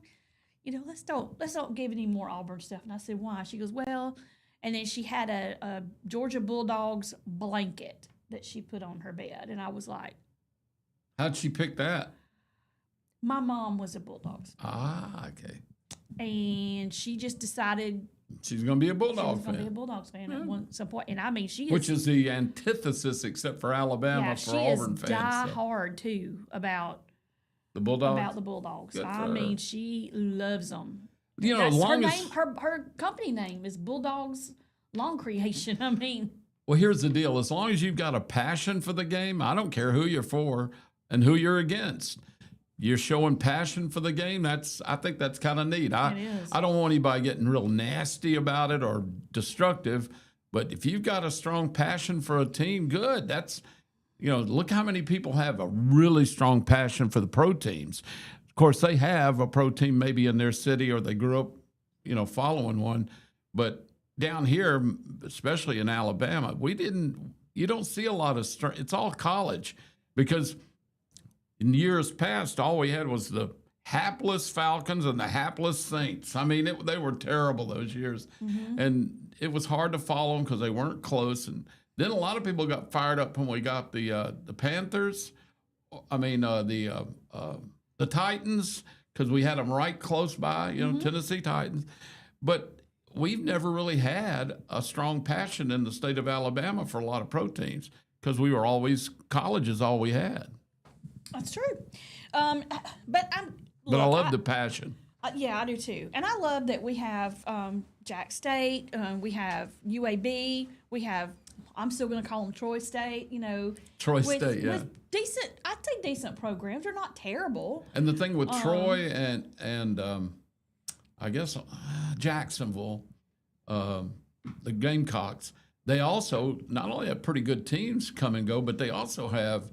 let's don't give any more Auburn stuff. And I said, why? She goes, well, and then she had a Georgia Bulldogs blanket that she put on her bed. And I was like, how'd she pick that? My mom was a Bulldogs fan. Ah, okay. And she just decided she's going to be a Bulldogs fan. She was going to be a Bulldogs fan at some point. And I mean, which is the antithesis, except for Alabama, for Auburn fans. She is die hard, too, about the Bulldogs. About the Bulldogs. I mean, she loves them. Her company name is Bulldogs Lawn Creation. I mean. Well, here's the deal. As long as you've got a passion for the game, I don't care who you're for and who you're against. You're showing passion for the game. I think that's kind of neat. It is. I don't want anybody getting real nasty about it or destructive, but if you've got a strong passion for a team, good. That's, look how many people have a really strong passion for the pro teams. Of course, they have a pro team maybe in their city or they grew up, following one. But down here, especially in Alabama, you don't see a lot of strength. It's all college because in years past, all we had was the hapless Falcons and the hapless Saints. I mean, they were terrible those years. Mm-hmm. And it was hard to follow them because they weren't close. And then a lot of people got fired up when we got the Panthers. I mean, the Titans, because we had them right close by, Tennessee Titans. But we've never really had a strong passion in the state of Alabama for a lot of pro teams because college is all we had. That's true. But I love the passion. Yeah, I do too. And I love that we have Jack State, we have UAB, I'm still going to call them Troy State, Troy State, yeah. With decent programs. They're not terrible. And the thing with Troy and I guess Jacksonville, the Gamecocks, they also not only have pretty good teams come and go, but they also have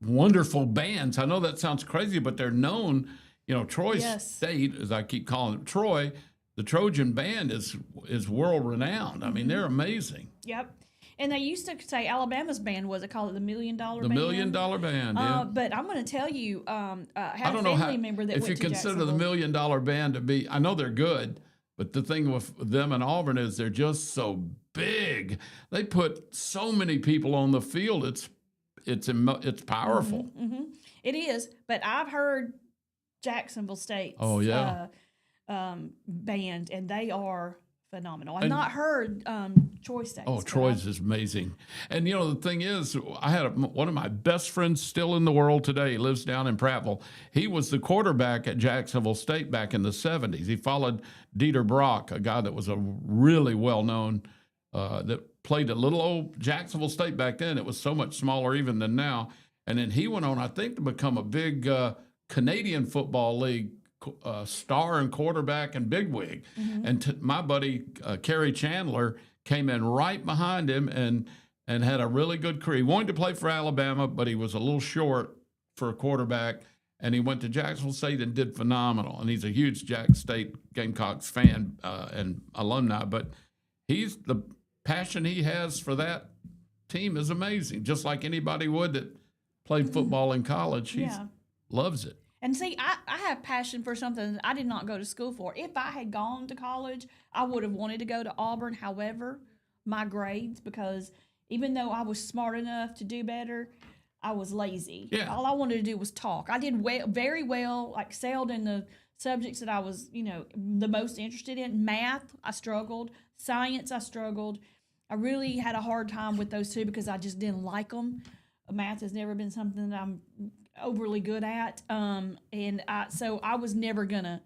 wonderful bands. I know that sounds crazy, but they're known. Troy State, as I keep calling it, Troy, the Trojan band is world renowned. I mean, they're amazing. Yep. And they used to say Alabama's band was, call it the $1 Million Band. The $1 Million Band, yeah. But I'm going to tell you, I had a family member that went to Jacksonville. If you consider the $1 Million Band to be, I know they're good, but the thing with them in Auburn is they're just so big. They put so many people on the field. It's powerful. Mm-hmm, mm-hmm. It is, but I've heard Jacksonville State's band, and they are phenomenal. I've not heard Troy State. Oh, Troy's is amazing. And, the thing is, I had one of my best friends still in the world today. He lives down in Prattville. He was the quarterback at Jacksonville State back in the 70s. He followed Dieter Brock, a guy that was a really well-known that played at little old Jacksonville State back then. It was so much smaller even than now. And then he went on, I think, to become a big Canadian Football League star and quarterback and bigwig. And my buddy Kerry Chandler came in right behind him and had a really good career. He wanted to play for Alabama, but he was a little short for a quarterback. And he went to Jacksonville State and did phenomenal. And he's a huge Jack State Gamecocks fan and alumni. But the passion he has for that team is amazing. Just like anybody would that played football in college, he loves it. And see, I have passion for something that I did not go to school for. If I had gone to college, I would have wanted to go to Auburn. However, my grades, because even though I was smart enough to do better, I was lazy. Yeah. All I wanted to do was talk. I did very well, like excelled in the subjects that I was, the most interested in. Math, I struggled. Science, I struggled. I really had a hard time with those two because I just didn't like them. Math has never been something that I'm overly good at. So I was never going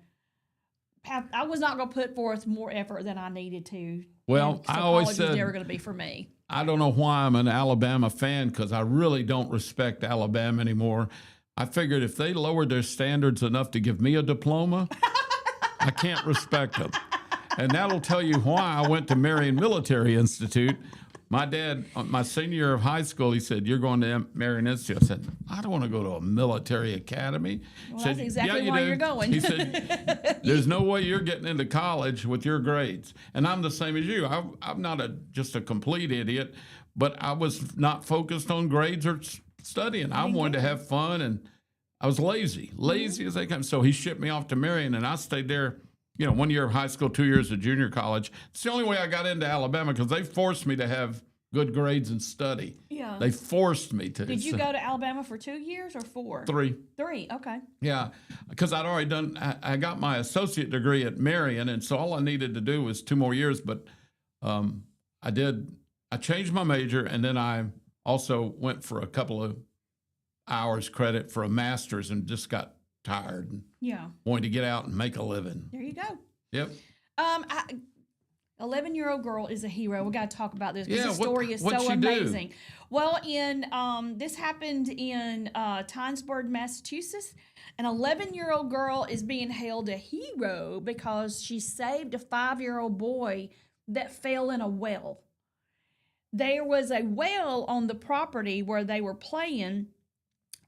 I was not going to put forth more effort than I needed to. Well, so I always college said was never going to be for me. I don't know why I'm an Alabama fan because I really don't respect Alabama anymore. I figured if they lowered their standards enough to give me a diploma, I can't respect them. And that'll tell you why I went to Marion Military Institute. My dad, my senior year of high school, he said, "You're going to Marion Institute." I said, "I don't want to go to a military academy." Well, that's exactly why you're going. He said, "There's no way you're getting into college with your grades." And I'm the same as you. I'm not just a complete idiot, but I was not focused on grades or studying. I wanted to have fun, and I was lazy as they come. So he shipped me off to Marion, and I stayed there. 1 year of high school, 2 years of junior college. It's the only way I got into Alabama because they forced me to have good grades and study. Yeah. They forced me to. Did you go to Alabama for 2 years or 4? 3. 3, okay. Yeah, because I'd already done, I got my associate degree at Marion, and so all I needed to do was 2 more years, but I changed my major, and then I also went for a couple of hours credit for a master's and just got tired and wanted to get out and make a living. There you go. Yep. 11-year-old girl is a hero. We got to talk about this because the story is what'd so she amazing. do? Well, this happened in Tynesburg, Massachusetts. An 11-year-old girl is being hailed a hero because she saved a 5-year-old boy that fell in a well. There was a well on the property where they were playing,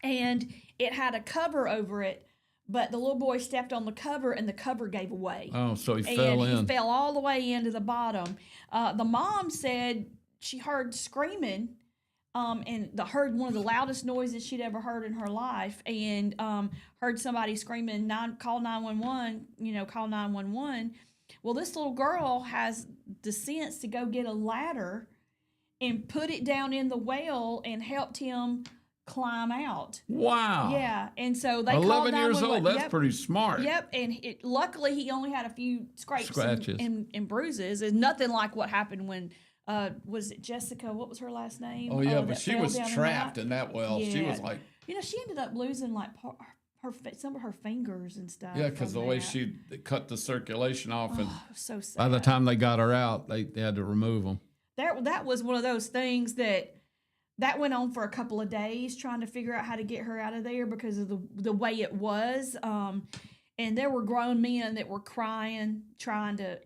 and it had a cover over it, but the little boy stepped on the cover and the cover gave away. Oh, so he fell in. He fell all the way into the bottom. The mom said she heard screaming and heard one of the loudest noises she'd ever heard in her life, and heard somebody screaming, call 911, call 911. Well, this little girl has the sense to go get a ladder and put it down in the well and helped him climb out. Wow. Yeah, and so they 11 called years 911. old. That's pretty smart. Yep, and luckily he only had a few scratches and bruises. It's nothing like what happened when was it Jessica? What was her last name? Oh yeah, but she was trapped in that well. Yeah. She was like, she ended up losing like some of her fingers and stuff. Yeah, because the way she cut the circulation off, and so sad. By the time they got her out, they had to remove them. That was one of those things that went on for a couple of days, trying to figure out how to get her out of there because of the way it was. And there were grown men that were crying,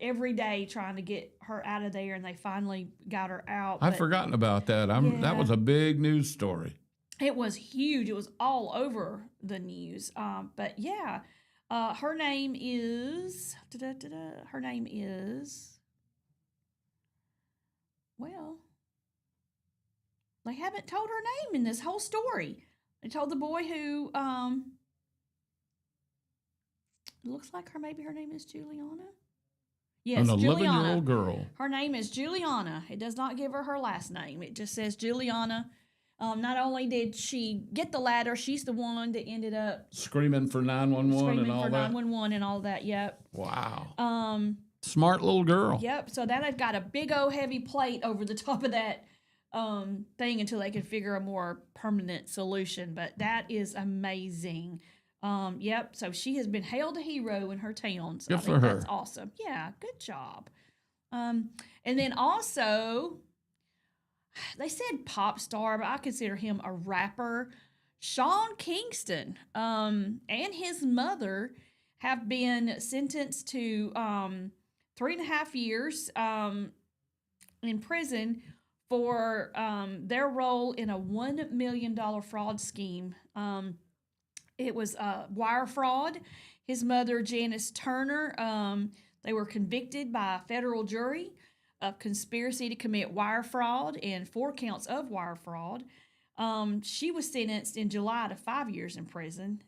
every day trying to get her out of there, and they finally got her out. I've forgotten about that. That was a big news story. It was huge. It was all over the news. But yeah, her name is. Her name is. Well, they haven't told her name in this whole story. They told the boy who. Looks like maybe her name is Juliana. Yes, an 11-year-old Juliana. girl. Her name is Juliana. It does not give her last name. It just says Juliana. Not only did she get the ladder, she's the one that ended up screaming for 911 and all that. 911 and all that. Yep. Wow. Smart little girl. Yep. So that had got a big old heavy plate over the top of that thing until they could figure a more permanent solution. But that is amazing. Yep. So she has been hailed a hero in her town. So Good for her. That's awesome. Yeah. Good job. And then also, they said pop star, but I consider him a rapper. Sean Kingston, and his mother have been sentenced to 3.5 years in prison for their role in a $1 million fraud scheme. It was wire fraud. His mother, Janice Turner, they were convicted by a federal jury of conspiracy to commit wire fraud and 4 counts of wire fraud. She was sentenced in July to 5 years in prison.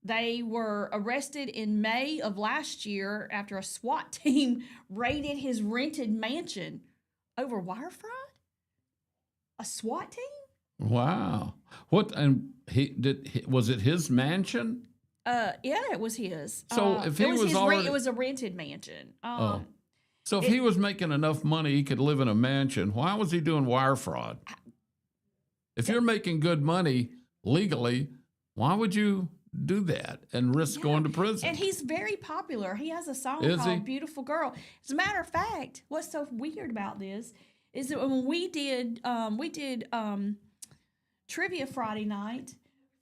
They were arrested in May of last year after a SWAT team raided his rented mansion over wire fraud. A SWAT team? Wow. What, and was it his mansion? Yeah, it was his. So if he was already, it was a rented mansion. So if he was making enough money, he could live in a mansion. Why was he doing wire fraud? If you're making good money legally, why would you do that and risk going to prison? And he's very popular. He has a song Is called he? Beautiful Girl. As a matter of fact, what's so weird about this is that when we did Trivia Friday night,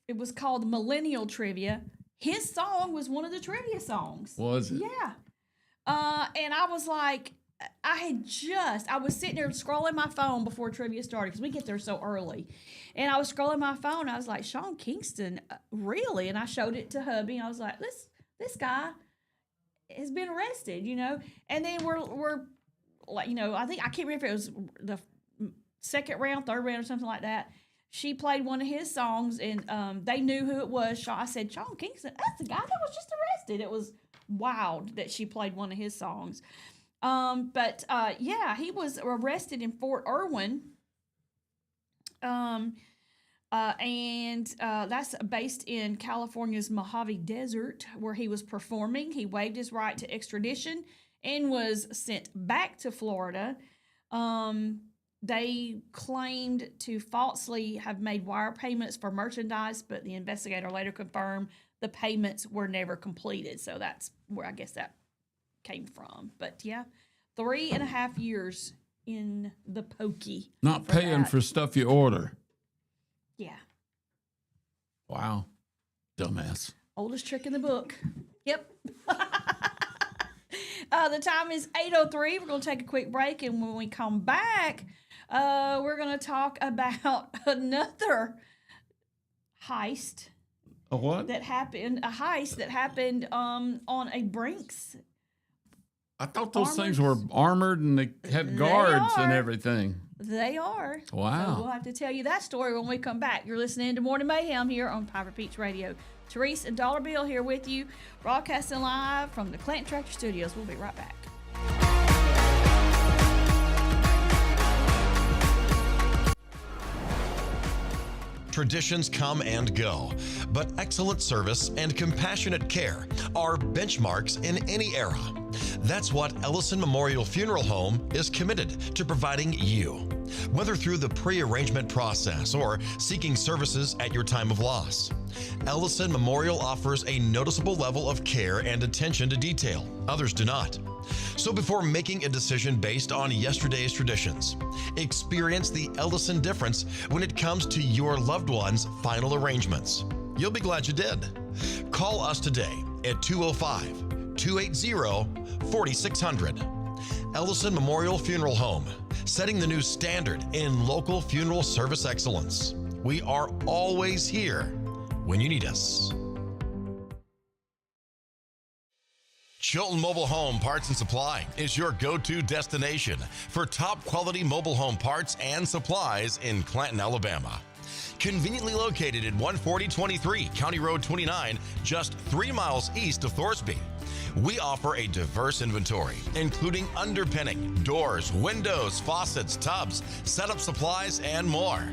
it was called Millennial Trivia. His song was one of the trivia songs. Was it? Yeah. And I was like, I was sitting there scrolling my phone before trivia started because we get there so early. And I was scrolling my phone. I was like, Sean Kingston, really? And I showed it to hubby. And I was like, this guy has been arrested, you know? And then we're like, you know, I can't remember if it was the second round, third round or something like that. She played one of his songs and they knew who it was. I said, Sean Kingston, that's the guy that was just arrested. It was wild that she played one of his songs. Yeah, he was arrested in Fort Irwin. And that's based in California's Mojave Desert, where he was performing. He waived his right to extradition and was sent back to Florida. They claimed to falsely have made wire payments for merchandise, but the investigator later confirmed the payments were never completed. So that's where I guess that came from. But yeah, 3.5 years in the pokey. Not paying for stuff you order. Yeah. Wow. Dumbass. Oldest trick in the book. Yep. The time is 8:03. We're going to take a quick break, and when we come back, we're going to talk about another heist. A what? A heist that happened on a Brinks. I thought those things were armored and they had guards and everything. They are. Wow. So we'll have to tell you that story when we come back. You're listening to Morning Mayhem here on Private Peach Radio. Therese and Dollar Bill here with you, broadcasting live from the Clanton Tractor Studios. We'll be right back. Traditions come and go, but excellent service and compassionate care are benchmarks in any era. That's what Ellison Memorial Funeral Home is committed to providing you. Whether through the pre-arrangement process or seeking services at your time of loss, Ellison Memorial offers a noticeable level of care and attention to detail. Others do not. So before making a decision based on yesterday's traditions, experience the Ellison difference when it comes to your loved one's final arrangements. You'll be glad you did. Call us today at 205-280-4600. Ellison Memorial Funeral Home, setting the new standard in local funeral service excellence. We are always here when you need us. Chilton Mobile Home Parts and Supply is your go-to destination for top quality mobile home parts and supplies in Clanton, Alabama. Conveniently located at 14023 County Road 29, just 3 miles east of Thorsby. We offer a diverse inventory, including underpinning, doors, windows, faucets, tubs, setup supplies, and more.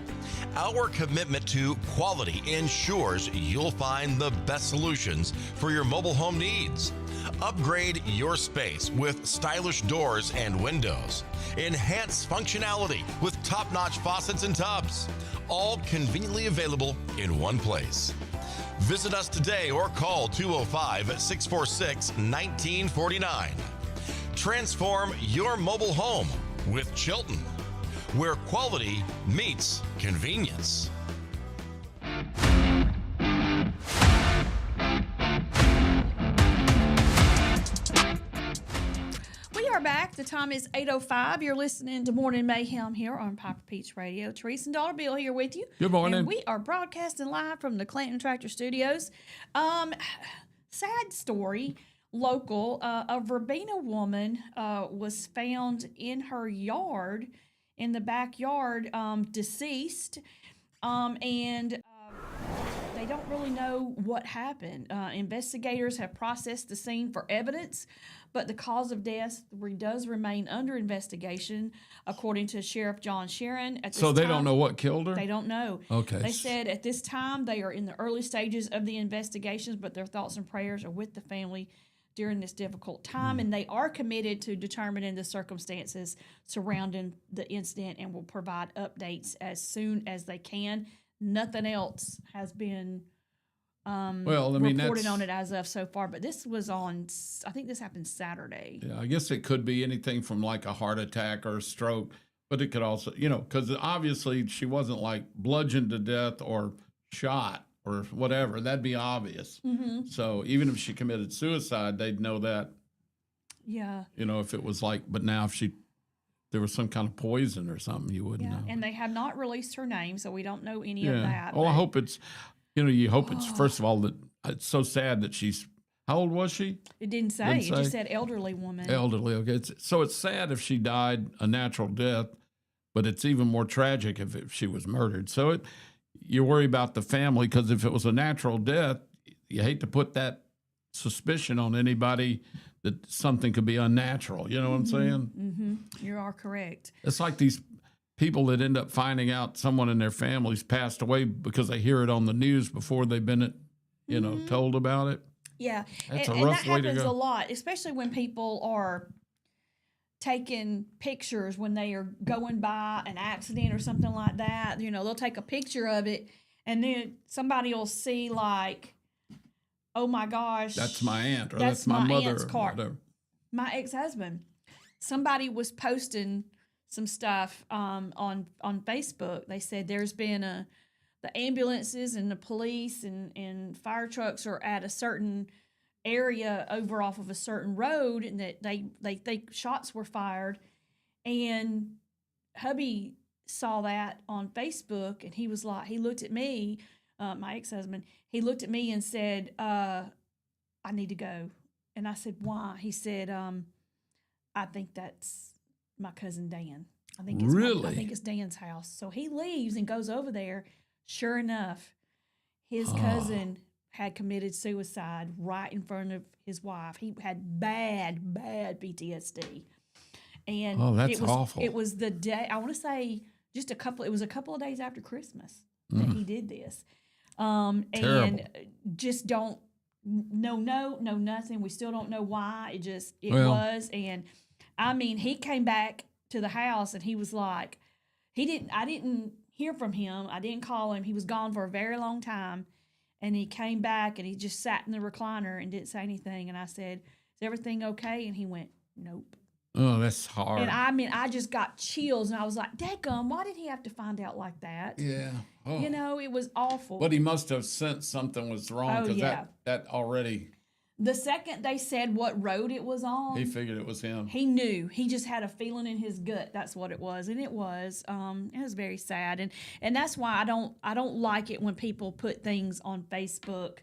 Our commitment to quality ensures you'll find the best solutions for your mobile home needs. Upgrade your space with stylish doors and windows. Enhance functionality with top-notch faucets and tubs. All conveniently available in one place. Visit us today or call 205-646-1949. Transform your mobile home with Chilton, where quality meets back. The time is 8:05. You're listening to Morning Mayhem here on Piper Peach Radio. Teresa and Dollar Bill here with you. Good morning. And we are broadcasting live from the Clanton Tractor Studios. Sad story, local. A Verbena woman was found in her yard, in the backyard, deceased. And they don't really know what happened. Investigators have processed the scene for evidence, but the cause of death does remain under investigation, according to Sheriff John Sharon. At this So they time, don't know what killed her? They don't know. Okay. They said at this time they are in the early stages of the investigations, but their thoughts and prayers are with the family during this difficult time, and they are committed to determining the circumstances surrounding the incident and will provide updates as soon as they can. Nothing else has been reported on it as of so far, but this was on, I think this happened Saturday. Yeah, I guess it could be anything from like a heart attack or a stroke, but it could also, because obviously she wasn't like bludgeoned to death or shot or whatever. That'd be obvious. Mm-hmm. So even if she committed suicide, they'd know that. Yeah. If it was like, but now if there was some kind of poison or something, you wouldn't know. And they have not released her name, so we don't know any of that. Well, I hope it's, you hope it's, first of all, that it's so sad that how old was she? It didn't say. It just said elderly woman. Elderly, okay. So it's sad if she died a natural death, but it's even more tragic if she was murdered. So you worry about the family, because if it was a natural death, you hate to put that suspicion on anybody that something could be unnatural. You know what I'm saying? Mm-hmm. You are correct. It's like these people that end up finding out someone in their family's passed away because they hear it on the news before they've been, told about it. Yeah, That's and a rough that way to happens go. a lot, especially when people are taking pictures when they are going by an accident or something like that. They'll take a picture of it, and then somebody will see like, oh my gosh, That's my aunt, or that's my mother, aunt's car. or whatever. My ex-husband, somebody was posting some stuff on Facebook. They said there's been the ambulances and the police and fire trucks are at a certain area over off of a certain road, and that they shots were fired. And hubby saw that on Facebook, and he was like, he looked at me, my ex-husband, he looked at me and said, I need to go. And I said, why? He said, I think that's my cousin Dan. I think it's Dan's house. So he leaves and goes over there. Sure enough, his cousin had committed suicide right in front of his wife. He had bad PTSD. And that's awful. It was the day, I want to say it was a couple of days after Christmas that he did this. Terrible. And just don't know nothing. We still don't know why. It was. And I mean, he came back to the house and he was like, I didn't hear from him. I didn't call him. He was gone for a very long time. And he came back and he just sat in the recliner and didn't say anything. And I said, is everything okay? And he went, nope. Oh, that's hard. And I mean, I just got chills, and I was like, dadgum, why did he have to find out like that? Yeah. Oh. It was awful. But he must have sensed something was wrong, because that already... The second they said what road it was on, he figured it was him. He knew. He just had a feeling in his gut that's what it was, and it was. It was very sad, and that's why I don't like it when people put things on Facebook.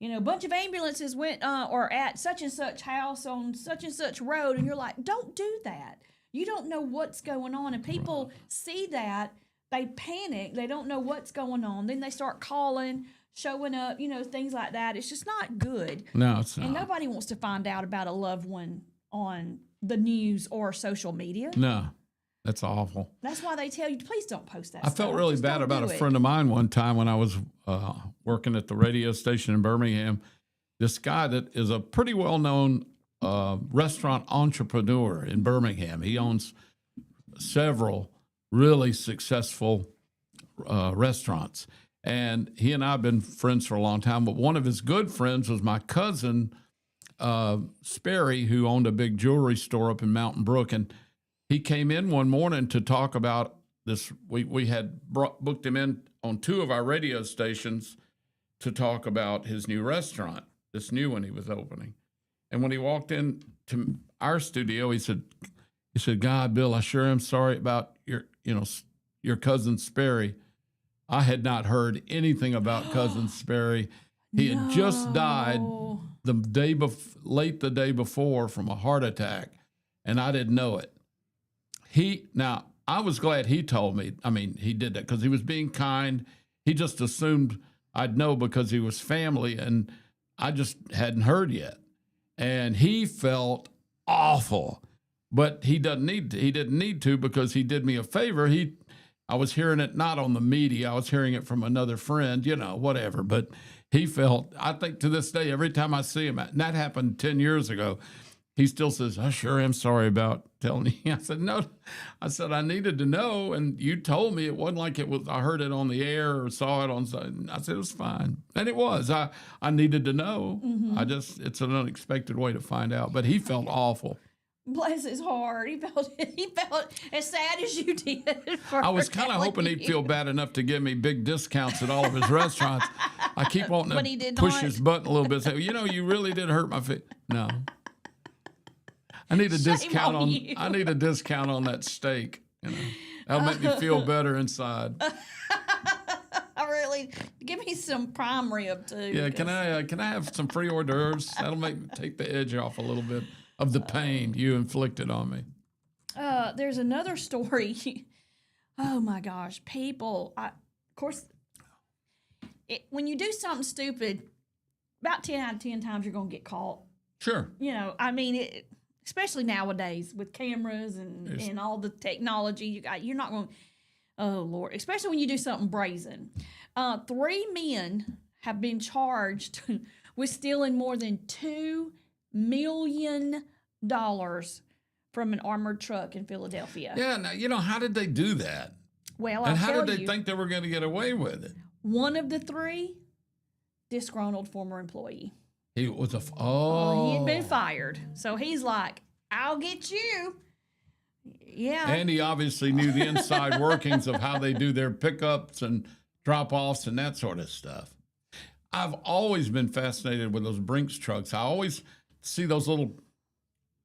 A bunch of ambulances went or at such and such house on such and such road, and you're like, don't do that. You don't know what's going on, and people see that, they panic. They don't know what's going on. Then they start calling, showing up, things like that. It's just not good. No, it's not. And nobody wants to find out about a loved one on the news or social media. No, that's awful. That's why they tell you, please don't post that I stuff. felt really Just bad don't about do a it. friend of mine one time when I was working at the radio station in Birmingham. This guy that is a pretty well-known restaurant entrepreneur in Birmingham. He owns several really successful restaurants. And he and I have been friends for a long time, but one of his good friends was my cousin, Sperry, who owned a big jewelry store up in Mountain Brook. And he came in one morning to talk about this. We had booked him in on 2 of our radio stations to talk about his new restaurant, this new one he was opening. And when he walked in to our studio, he said, He said, God, Bill, I sure am sorry about your cousin Sperry. I had not heard anything about cousin Sperry. He had just died late the day before from a heart attack, and I didn't know it. Now, I was glad he told me. I mean, he did that because he was being kind. He just assumed I'd know because he was family, and I just hadn't heard yet. And he felt awful, but he didn't need to because he did me a favor. I was hearing it not on the media. I was hearing it from another friend, whatever. But he felt, I think to this day, every time I see him, and that happened 10 years ago, he still says, I sure am sorry about telling you. I said, no. I said, I needed to know, and you told me. It wasn't like it was, I heard it on the air or saw it on something. I said, it was fine. And it was. I needed to know. Mm-hmm. It's an unexpected way to find out. But he felt awful. Bless his heart. He felt as sad as you did. I was kind of hoping he'd feel bad enough to give me big discounts at all of his restaurants. I keep wanting to push his button a little bit. Say, you really did hurt my feet. No. I need a discount on that steak. That'll make me feel better inside. Really, give me some prime rib too. Yeah, can I have some free hors d'oeuvres? That'll take the edge off a little bit of the pain you inflicted on me. There's another story. Oh my gosh, people! Of course, when you do something stupid, about 10 out of 10 times you're gonna get caught. Sure. Especially nowadays with cameras and all the technology you got, you're not going, oh Lord, especially when you do something brazen. 3 men have been charged with stealing more than $2 million from an armored truck in Philadelphia. Yeah, now, how did they do that? Well, and how did they think they were going to get away with it? One of the 3, disgruntled former employee. He was he had been fired. So he's like, I'll get you. Yeah. And he obviously knew the inside workings of how they do their pickups and drop-offs and that sort of stuff. I've always been fascinated with those Brinks trucks. I always see those little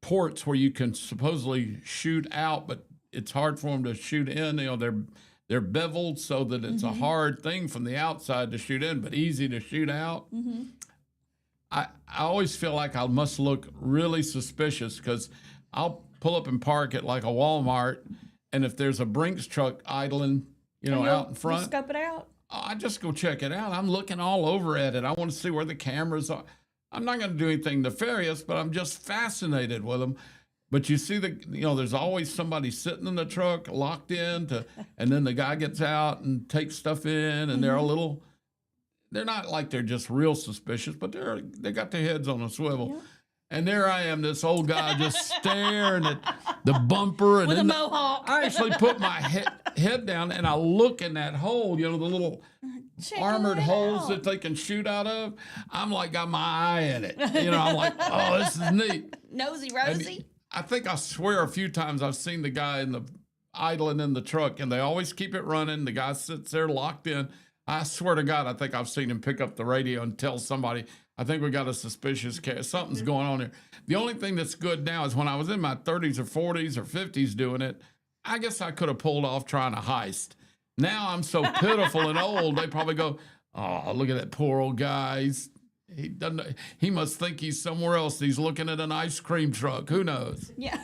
ports where you can supposedly shoot out, but it's hard for them to shoot in. They're beveled so that it's a hard thing from the outside to shoot in, but easy to shoot out. Mm-hmm. I always feel like I must look really suspicious because I'll pull up and park at like a Walmart, and if there's a Brinks truck idling, out in front, scope it out. I just go check it out. I'm looking all over at it. I want to see where the cameras are. I'm not going to do anything nefarious, but I'm just fascinated with them. But you see there's always somebody sitting in the truck locked in and then the guy gets out and takes stuff in, and they're not like they're just real suspicious, but they got their heads on a swivel. Yeah. And there I am, this old guy just staring at the bumper. And with a mohawk. I actually put my head down and I look in that hole, the little armored holes that they can shoot out of. I'm like, got my eye in it. I'm like, oh, this is neat. Nosy Rosie. And I swear a few times I've seen the guy idling in the truck, and they always keep it running. The guy sits there locked in. I swear to God, I think I've seen him pick up the radio and tell somebody, I think we got a suspicious case. Something's going on here. The only thing that's good now is when I was in my 30s or 40s or 50s doing it, I guess I could have pulled off trying to heist. Now I'm so pitiful and old, they probably go, oh, look at that poor old guy. He must think he's somewhere else. He's looking at an ice cream truck. Who knows? Yeah.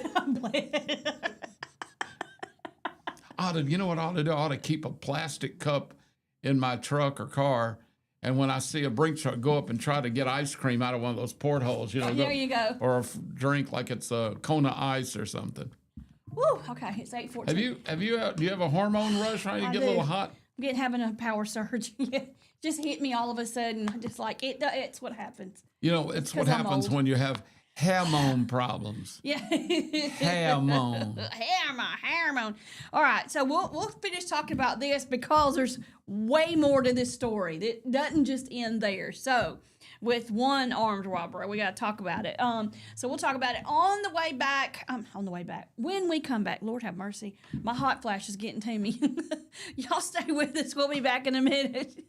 You know what I ought to do? I ought to keep a plastic cup in my truck or car, and when I see a Brinks truck, go up and try to get ice cream out of one of those portholes, there you go. Or a drink like it's a Kona Ice or something. Woo, okay, it's 8:14. Do you have a hormone rush? Right? You get a little hot? I'm having a power surge. Just hit me all of a sudden, just like it's what happens. It's what happens when you have hormone problems. Yeah. Hormone. Hormone. All right, so we'll finish talking about this because there's way more to this story. It doesn't just end there. So with one armed robbery, we got to talk about it. So we'll talk about it on the way back. When we come back, Lord have mercy. My hot flash is getting to me. Y'all stay with us. We'll be back in a minute.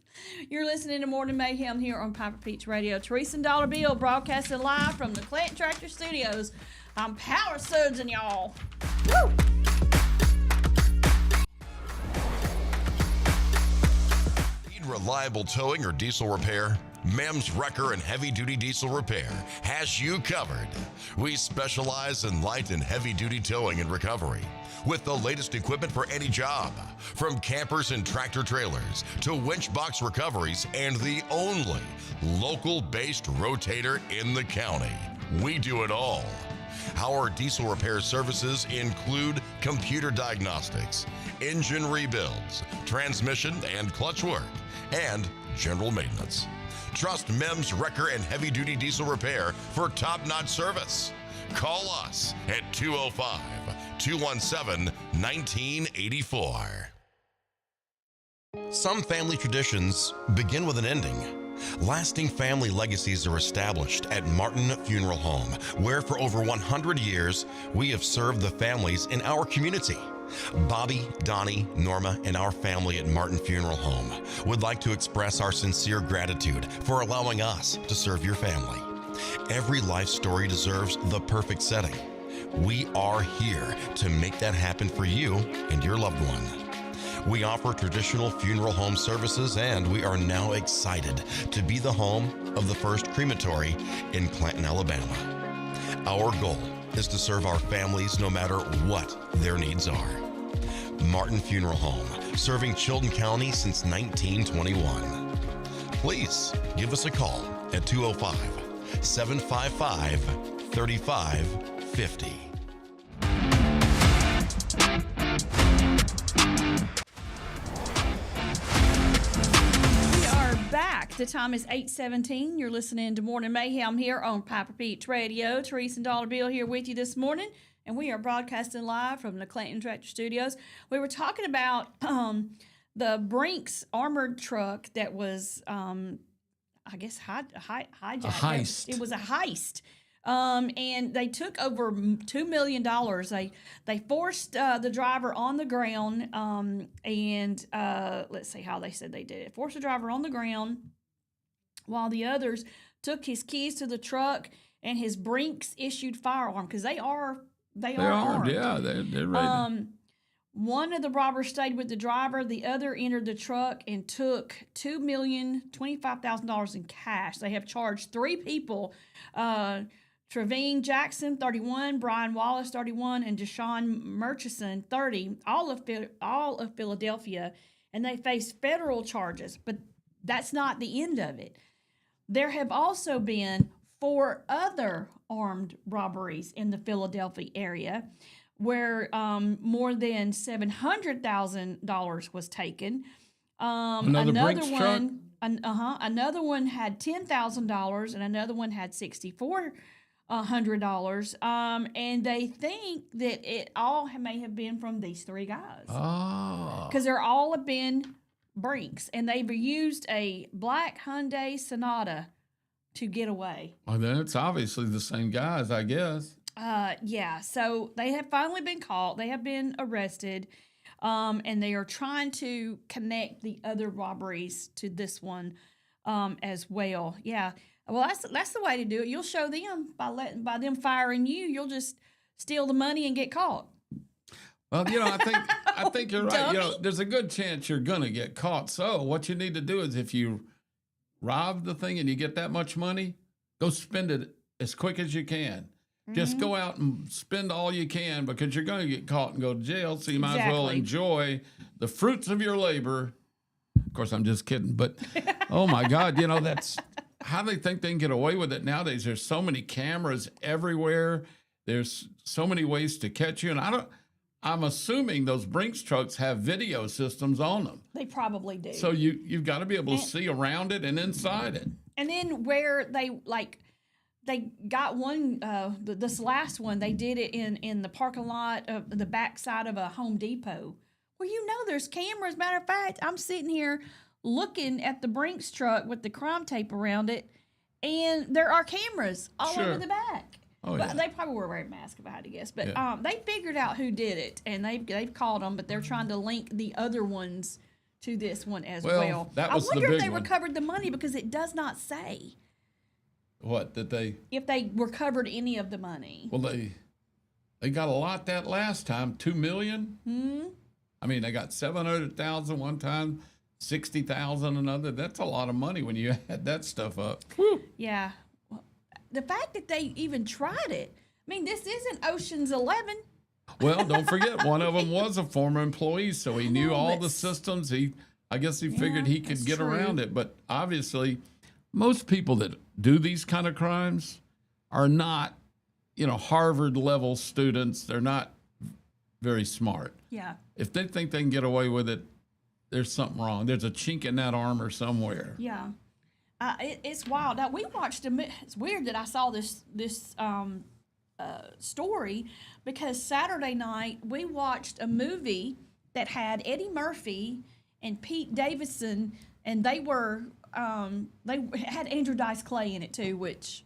You're listening to Morning Mayhem here on Piper Peach Radio. Teresa and Dollar Bill broadcasting live from the Clanton Tractor Studios I'm power surging, y'all. Woo! Need reliable towing or diesel repair? Mayhem's Wrecker and Heavy Duty Diesel Repair has you covered. We specialize in light and heavy duty towing and recovery with the latest equipment for any job, from campers and tractor trailers to winch box recoveries, and the only local-based rotator in the county. We do it all. Our diesel repair services include computer diagnostics, engine rebuilds, transmission and clutch work, and general maintenance. Trust Mayhem's Wrecker and Heavy Duty Diesel Repair for top-notch service. Call us at 205-217-1984. Some family traditions begin with an ending. Lasting family legacies are established at Martin Funeral Home, where for over 100 years, we have served the families in our community. Bobby, Donnie, Norma, and our family at Martin Funeral Home would like to express our sincere gratitude for allowing us to serve your family. Every life story deserves the perfect setting. We are here to make that happen for you and your loved one. We offer traditional funeral home services, and we are now excited to be the home of the first crematory in Clanton, Alabama. Our goal is to serve our families no matter what their needs are. Martin Funeral Home, serving Chilton County since 1921. Please give us a call at 205-755-3550. Back. The time is 8:17. You're listening to Morning Mayhem here on Piper Peach Radio. Teresa and Dollar Bill here with you this morning, and we are broadcasting live from the Clanton Tractor Studios. We were talking about the Brinks armored truck that was, I guess, hijacked. A heist. It was a heist. And they took over $2 million. They forced the driver on the ground, and let's see how they said they did it. Forced the driver on the ground while the others took his keys to the truck and his Brinks issued firearm, because they are armed. Yeah, they're ready. One of the robbers stayed with the driver. The other entered the truck and took $2,025,000 in cash. They have charged 3 people. Trevine Jackson, 31, Brian Wallace, 31, and Deshaun Murchison, 30, all of Philadelphia, and they face federal charges. But that's not the end of it. There have also been 4 other armed robberies in the Philadelphia area, where more than $700,000 was taken. Another Brinks truck? Another one had $10,000, and another one had $6,400. And they think that it all may have been from these 3 guys. Oh. Because they're all have been Brinks, and they've used a black Hyundai Sonata to get away. Well, then it's obviously the same guys, I guess. Yeah, so they have finally been caught. They have been arrested, and they are trying to connect the other robberies to this one as well. Yeah, well, that's the way to do it. You'll show them by them firing you. You'll just steal the money and get caught. Well, I think you're right. There's a good chance you're gonna get caught. So what you need to do is, if you rob the thing and you get that much money, go spend it as quick as you can. Just go out and spend all you can, because you're going to get caught and go to jail. So you might as well enjoy the fruits of your labor. Of course, I'm just kidding. But, oh, my God, that's how they think they can get away with it nowadays. There's so many cameras everywhere. There's so many ways to catch you. And I'm assuming those Brinks trucks have video systems on them. They probably do. So you've got to be able to see around it and inside it. And then where they got one, this last one, they did it in the parking lot of the backside of a Home Depot. Well, there's cameras. Matter of fact, I'm sitting here looking at the Brinks truck with the crime tape around it, and there are cameras all over the back. Oh, but yeah. They probably were wearing masks, if I had to guess. But they figured out who did it, and they've caught them, but they're trying to link the other ones to this one as well. That was I wonder the if big they one. recovered the money, because it does not say. What, that they... If they recovered any of the money. Well, They got a lot that last time, $2 million. Mm-hmm. I mean, they got 700,000 one time, 60,000 another. That's a lot of money when you add that stuff up. Whew. Yeah. Well, the fact that they even tried it. I mean, this isn't Ocean's 11. Well, don't forget, one of them was a former employee, so he knew all the systems. I guess he figured he could get around it. But obviously, most people that do these kind of crimes are not, Harvard level students. They're not very smart. Yeah. If they think they can get away with it, there's something wrong. There's a chink in that armor somewhere. Yeah. It's wild. Now, we watched it's weird that I saw this story, because Saturday night we watched a movie that had Eddie Murphy and Pete Davidson, and they had Andrew Dice Clay in it too, which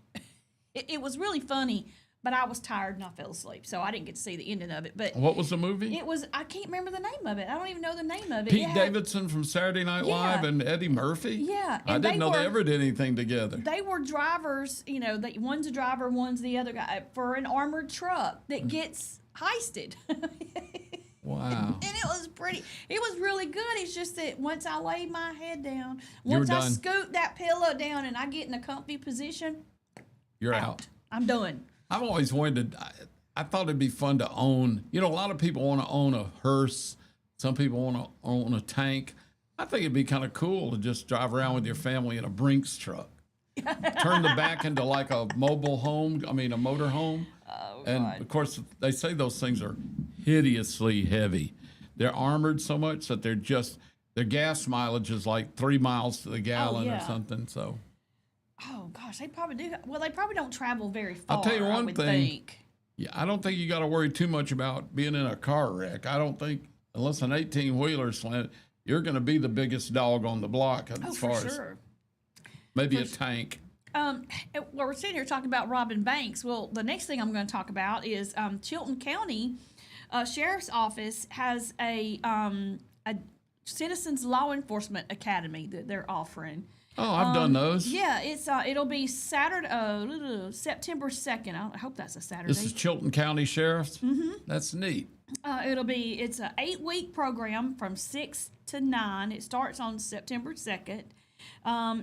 it was really funny. But I was tired and I fell asleep, so I didn't get to see the ending of it. But what was the movie? I can't remember the name of it. I don't even know the name of it. Pete Davidson from Saturday Night Live and Eddie Murphy? Yeah. I didn't know they ever did anything together. They were drivers, one's a driver, one's the other guy, for an armored truck that gets heisted. Wow. And it was really good. It's just that once I laid my head down, once I scoot that pillow down and I get in a comfy position, you're out. I'm done. I've always wanted I thought it'd be fun to own. A lot of people want to own a hearse. Some people want to own a tank. I think it'd be kind of cool to just drive around with your family in a Brinks truck. Turn the back into like a mobile home, a motor home. Oh, and, God. of course, they say those things are hideously heavy. They're armored so much that their gas mileage is like 3 miles to the gallon or something, so... Oh, gosh, they probably do. Well, they probably don't travel very far. I'll tell you one thing. Think. Yeah, I don't think you got to worry too much about being in a car wreck. I don't think, unless an 18-wheeler slant, you're going to be the biggest dog on the block as far as maybe a tank. Well, we're sitting here talking about robbing banks. Well, the next thing I'm going to talk about is Chilton County Sheriff's Office has a Citizens Law Enforcement Academy that they're offering. Oh, I've done those. Yeah, it'll be Saturday, September 2nd. I hope that's a Saturday. This is Chilton County Sheriff's? Mm-hmm. That's neat. It's an 8-week program from 6 to 9. It starts on September 2nd.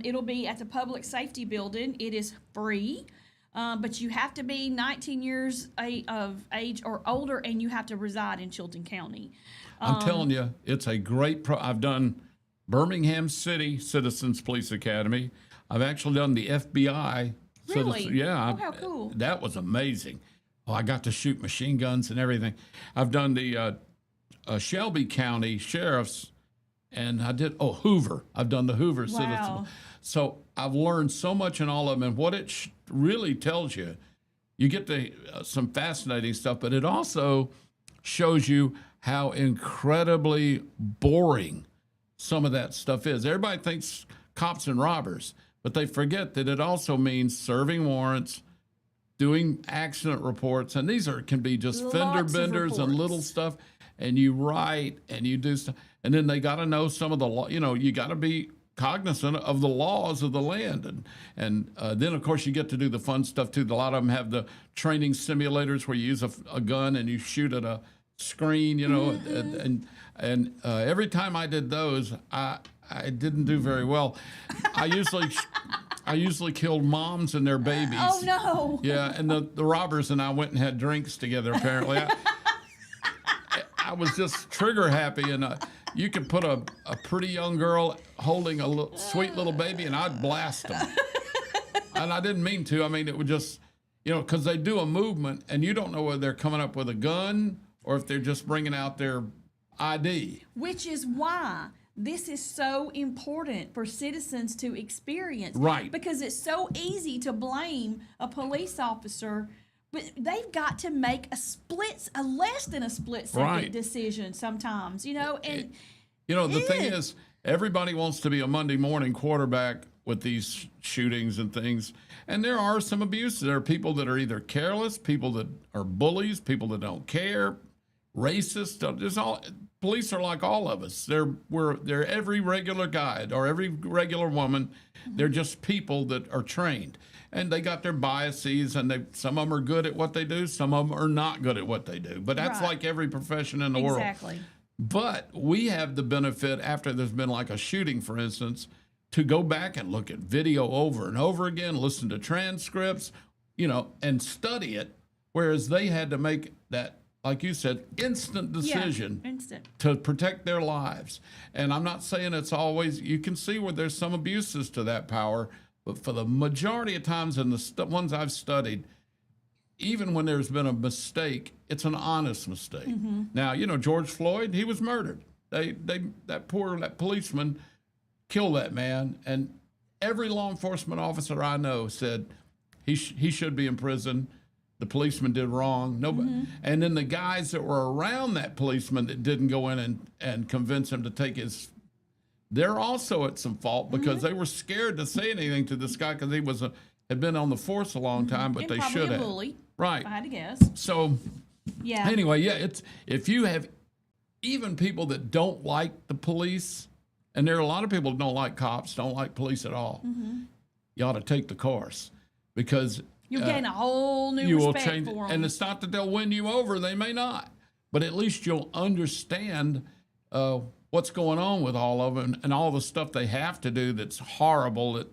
It'll be at the Public Safety Building. It is free, but you have to be 19 years of age or older, and you have to reside in Chilton County. I'm telling you, it's a great I've done Birmingham City Citizens Police Academy. I've actually done the FBI. Really? Yeah. Oh, how cool. That was amazing. Oh, I got to shoot machine guns and everything. I've done the Shelby County Sheriff's, and I did, Hoover. I've done the Hoover Citizens. So I've learned so much in all of them. And what it really tells you, you get to some fascinating stuff, but it also shows you how incredibly boring some of that stuff is. Everybody thinks cops and robbers, but they forget that it also means serving warrants, doing accident reports, and these can be just fender benders and little stuff, and you write and you do stuff, and then they got to know some of the law. You got to be cognizant of the laws of the land, and then of course you get to do the fun stuff too. A lot of them have the training simulators where you use a gun and you shoot at a screen, and every time I did those, I didn't do very well. I usually killed moms and their babies. Oh no! Yeah, and the robbers and I went and had drinks together. Apparently, I was just trigger happy, and you could put a pretty young girl holding a sweet little baby, and I'd blast them. And I didn't mean to. It would just, because they do a movement, and you don't know whether they're coming up with a gun or if they're just bringing out their ID. Which is why this is so important for citizens to experience. Right. Because it's so easy to blame a police officer, but they've got to make a less than a split second decision sometimes, and the thing is, everybody wants to be a Monday morning quarterback with these shootings and things. And there are some abuses. There are people that are either careless, people that are bullies, people that don't care, racist. Police are like all of us. They're every regular guy or every regular woman. They're just people that are trained, and they got their biases, and some of them are good at what they do, some of them are not good at what they do. But that's like every profession in the world. Exactly. But we have the benefit, after there's been like a shooting, for instance, to go back and look at video over and over again, listen to transcripts, and study it, whereas they had to make that, like you said, instant decision to protect their lives. And I'm not saying it's always, you can see where there's some abuses to that power, but for the majority of times in the ones I've studied, even when there's been a mistake, it's an honest mistake. Mm-hmm. Now, George Floyd, he was murdered. That policeman killed that man, and every law enforcement officer I know said he should be in prison. The policeman did wrong. Nobody, and then the guys that were around that policeman that didn't go in and convince him to take they're also at some fault because they were scared to say anything to this guy because he had been on the force a long time, but they should have. Bully, right. if I had to guess. So, anyway, it's if you have even people that don't like the police, and there are a lot of people that don't like cops, don't like police at all, you ought to take the course because you'll gain a whole new respect for them. And it's not that they'll win you over; they may not, but at least you'll understand what's going on with all of them and all the stuff they have to do that's horrible, that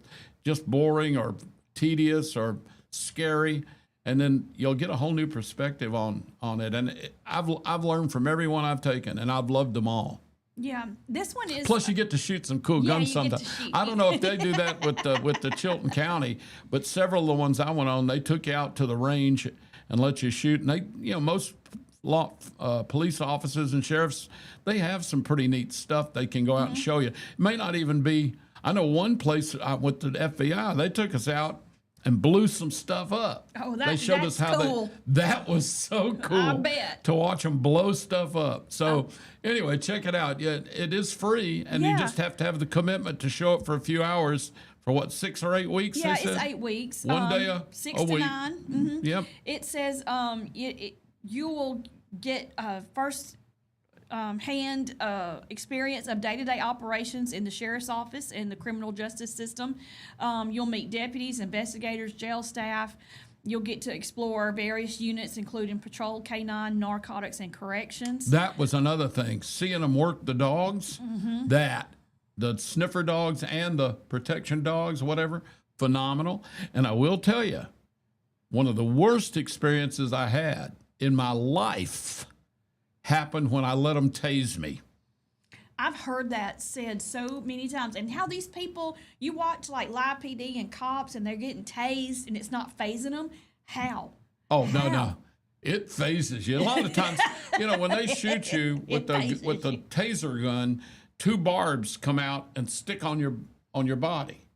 just boring or tedious or scary, and then you'll get a whole new perspective on it. And I've learned from everyone I've taken, and I've loved them all. Yeah, this one is. Plus, you get to shoot some cool guns sometimes. I don't know if they do that with the Chilton County, but several of the ones I went on, they took you out to the range and let you shoot. And they, most police officers and sheriffs, they have some pretty neat stuff they can go out and show you. It may not even be. I know one place I went to the FBI. They took us out and blew some stuff up. Oh, they showed us how cool. That was so cool. I bet. To watch them blow stuff up. So anyway, check it out. Yeah, it is free, and you just have to have the commitment to show up for a few hours for 6 or 8 weeks. Yeah, it's 8 weeks. One day 6 a to week. 9. Mm-hmm. Yep. It says you will get first hand experience of day-to-day operations in the sheriff's office and the criminal justice system. You'll meet deputies, investigators, jail staff. You'll get to explore various units, including patrol, canine, narcotics, and corrections. That was another thing. Seeing them work the dogs, the sniffer dogs and the protection dogs, whatever, phenomenal. And I will tell you, one of the worst experiences I had in my life happened when I let them tase me. I've heard that said so many times. And how these people, you watch like Live PD and cops and they're getting tased and it's not phasing them. How? Oh, no. It phases you. A lot of times, when they shoot you with the taser gun, 2 barbs come out and stick on your body.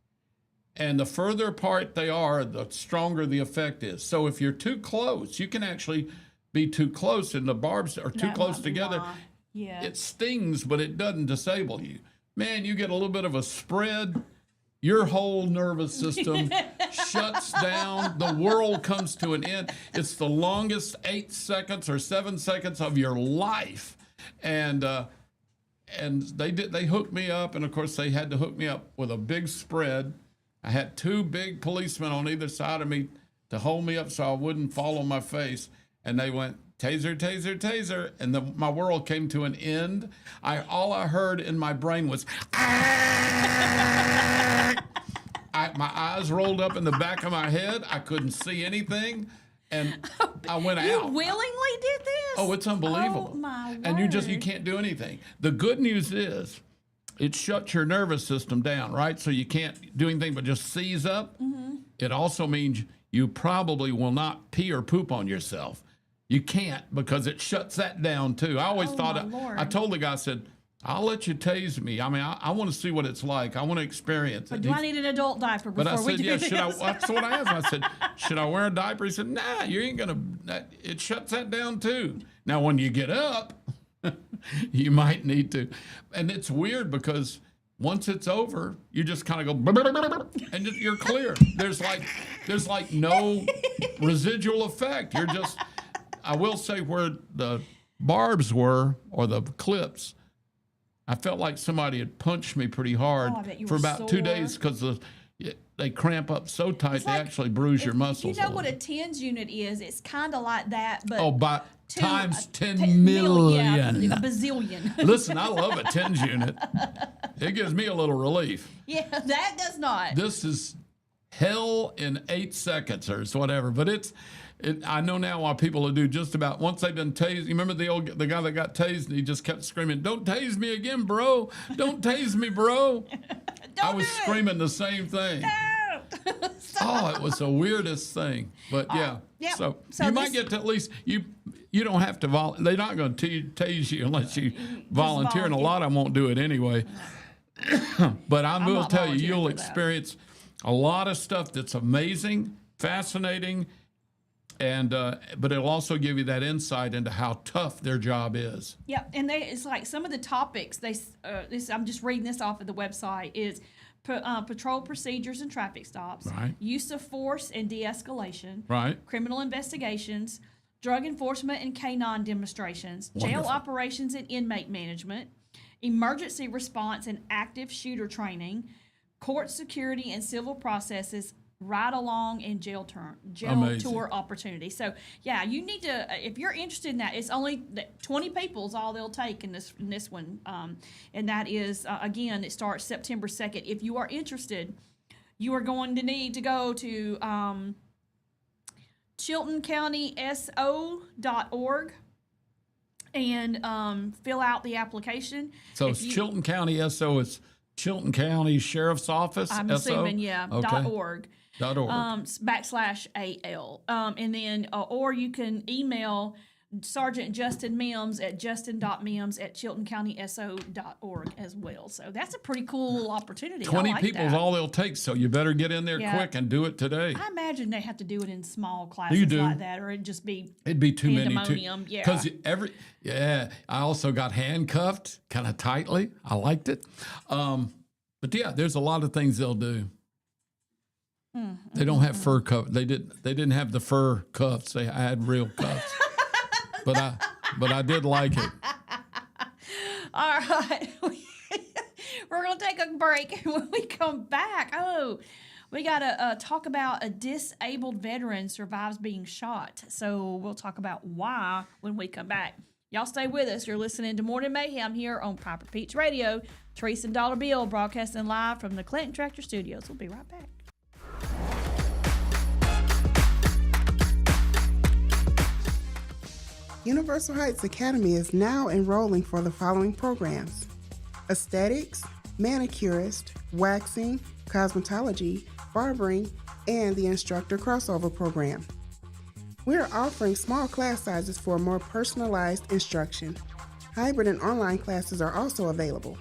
And the further apart they are, the stronger the effect is. So if you're too close, you can actually be too close and the barbs are too close together. Yeah. It stings, but it doesn't disable you. Man, you get a little bit of a spread, your whole nervous system shuts down. The world comes to an end. It's the longest 8 seconds or 7 seconds of your life. And they hooked me up, and of course they had to hook me up with a big spread. I had 2 big policemen on either side of me to hold me up so I wouldn't fall on my face. And they went, taser, taser, taser. And my world came to an end. All I heard in my brain was, my eyes rolled up in the back of my head. I couldn't see anything. And I went out. You willingly did this? Oh, it's unbelievable. Oh, my word. And you can't do anything. The good news is it shuts your nervous system down, right? So you can't do anything but just seize up. Mm-hmm. It also means you probably will not pee or poop on yourself. You can't, because it shuts that down too. I always I told the guy, I said, I'll let you tase me. I mean, I want to see what it's like. I want to experience it. Do I need an adult diaper before we do this? That's what I asked him. I said, should I wear a diaper? He said, nah, you ain't going to. It shuts that down too. Now, when you get up, you might need to. And it's weird because once it's over, you just kind of go, and you're clear. There's like no residual effect. You're just, I will say where the barbs were, or the clips, I felt like somebody had punched me pretty hard for about 2 days because they cramp up so tight they actually bruise your muscles. You know what a TENS unit is? It's kind of like that, but times 10 million. Yeah, a bazillion. Listen, I love a TENS unit. It gives me a little relief. Yeah, that does not. This is hell in 8 seconds or whatever, but I know now why people will do just about once they've been tased. You remember the guy that got tased and he just kept screaming, "Don't tase me again, bro! Don't tase me, bro!" I was screaming the same thing. No. Oh, it was the weirdest thing. But yeah, so you might get to at least you don't have to they're not going to tase you unless you volunteer, and a lot of them won't do it anyway. But I will tell you, you'll experience a lot of stuff that's amazing, fascinating. And but it'll also give you that insight into how tough their job is. Yeah, and it's like some of the topics I'm just reading this off of the website is patrol procedures and traffic stops, right. Use of force and de-escalation, right. Criminal investigations, drug enforcement and canine demonstrations, Wonderful. Jail operations and inmate management, emergency response and active shooter training, court security and civil processes, ride along and jail tour opportunity. So yeah, you need to, if you're interested in that, it's only 20 people is all they'll take in this one. And that is, again, it starts September 2nd. If you are interested, you are going to need to go to ChiltonCountySO.org and fill out the application. So it's Chilton County SO, it's Chilton County Sheriff's Office. I'm assuming, yeah, okay. .org. .org. /AL. And then, or you can email Sergeant Justin Mims at justin.mims@chiltoncountyso.org as well. So that's a pretty cool little opportunity. 20 people is all they'll take, so you better get in there quick and do it today. I imagine they have to do it in small classes like that, or it'd be too many. Yeah. Because I also got handcuffed kind of tightly. I liked it. But yeah, there's a lot of things they'll do. They don't have fur cuffs. They didn't have the fur cuffs. I had real cuffs. But I did like it. All right. We're going to take a break. And when we come back, we got to talk about a disabled veteran survives being shot. So we'll talk about why when we come back. Y'all stay with us. You're listening to Morning Mayhem here on Piper Peach Radio. Teresa and Dollar Bill broadcasting live from the Clinton Tractor Studios. We'll be right back. Universal Heights Academy is now enrolling for the following programs: aesthetics, manicurist, waxing, cosmetology, barbering, and the instructor crossover program. We are offering small class sizes for more personalized instruction. Hybrid and online classes are also available.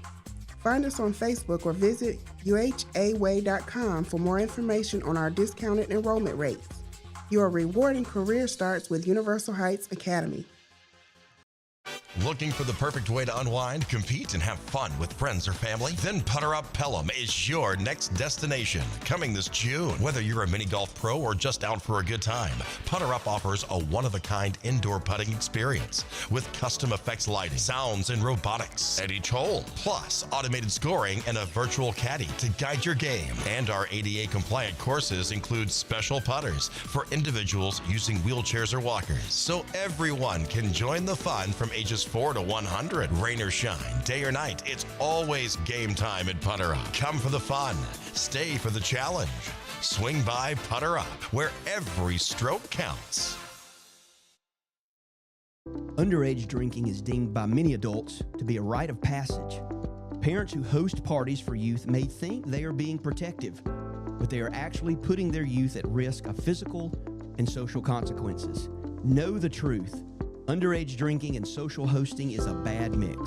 Find us on Facebook or visit uhaway.com for more information on our discounted enrollment rates. Your rewarding career starts with Universal Heights Academy. Looking for the perfect way to unwind, compete, and have fun with friends or family? Then Putter Up Pelham is your next destination. Coming this June, whether you're a mini golf pro or just out for a good time, Putter Up offers a one-of-a-kind indoor putting experience with custom effects lighting, sounds, and robotics at each hole, plus automated scoring and a virtual caddy to guide your game. And our ADA-compliant courses include special putters for individuals using wheelchairs or walkers, so everyone can join the fun from ages 4 to 100. Rain or shine, day or night, it's always game time at Putter Up. Come for the fun, stay for the challenge. Swing by Putter Up, where every stroke counts. Underage drinking is deemed by many adults to be a rite of passage. Parents who host parties for youth may think they are being protective, but they are actually putting their youth at risk of physical and social consequences. Know the truth. Underage drinking and social hosting is a bad mix.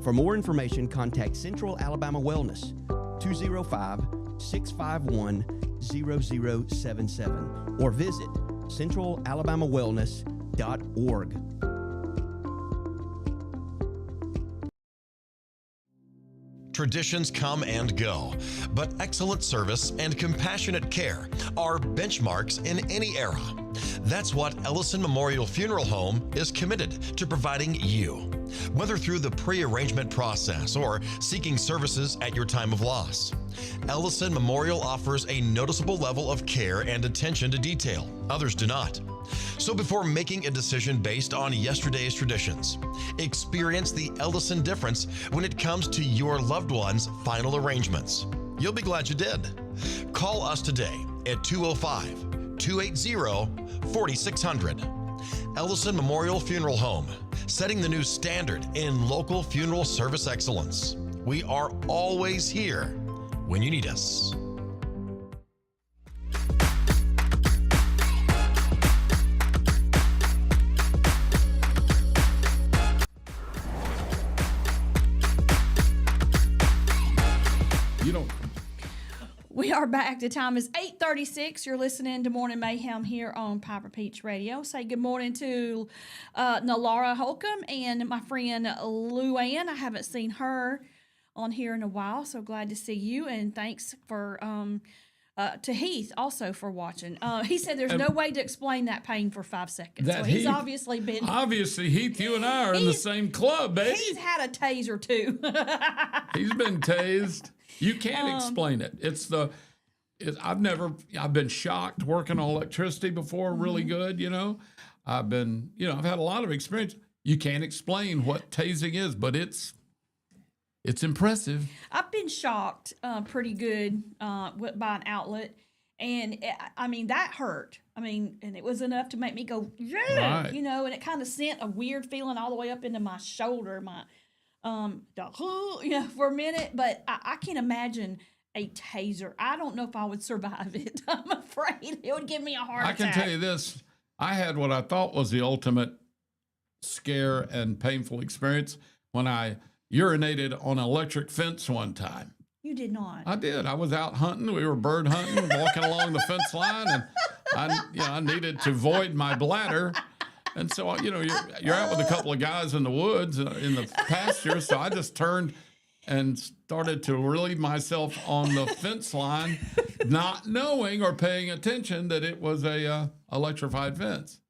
For more information, contact Central Alabama Wellness, 205-651-0077, or visit centralalabamawellness.org. Traditions come and go, but excellent service and compassionate care are benchmarks in any era. That's what Ellison Memorial Funeral Home is committed to providing you, whether through the pre-arrangement process or seeking services at your time of loss. Ellison Memorial offers a noticeable level of care and attention to detail. Others do not. So before making a decision based on yesterday's traditions, experience the Ellison difference when it comes to your loved one's final arrangements. You'll be glad you did. Call us today at 205-280-4600. Ellison Memorial Funeral Home, setting the new standard in local funeral service excellence. We are always here when you need us. We are back. The time is 8:36. You're listening to Morning Mayhem here on Piper Peach Radio. Say good morning to Nalara Holcomb and my friend Luann. I haven't seen her on here in a while, so glad to see you. And thanks for to Heath also for watching. He said there's no way to explain that pain for 5 seconds. So he's obviously been... Obviously, Heath, you and I are in the same club, baby. He's had a taser, too. He's been tased. You can't explain it. I've been shocked working on electricity before, really good, you know. I've had a lot of experience. You can't explain what tasing is, but it's impressive. I've been shocked pretty good by an outlet. And, that hurt. And it was enough to make me go, yeah, right. And it kind of sent a weird feeling all the way up into my shoulder, for a minute. But I can't imagine a taser. I don't know if I would survive it. I'm afraid it would give me a heart attack. I can tell you this. I had what I thought was the ultimate scare and painful experience when I urinated on an electric fence one time. You did not. I did. I was out hunting. We were bird hunting, walking along the fence line, and I needed to void my bladder. And so, you're out with a couple of guys in the woods, in the pasture. So I just turned and started to relieve myself on the fence line, not knowing or paying attention that it was a electrified fence.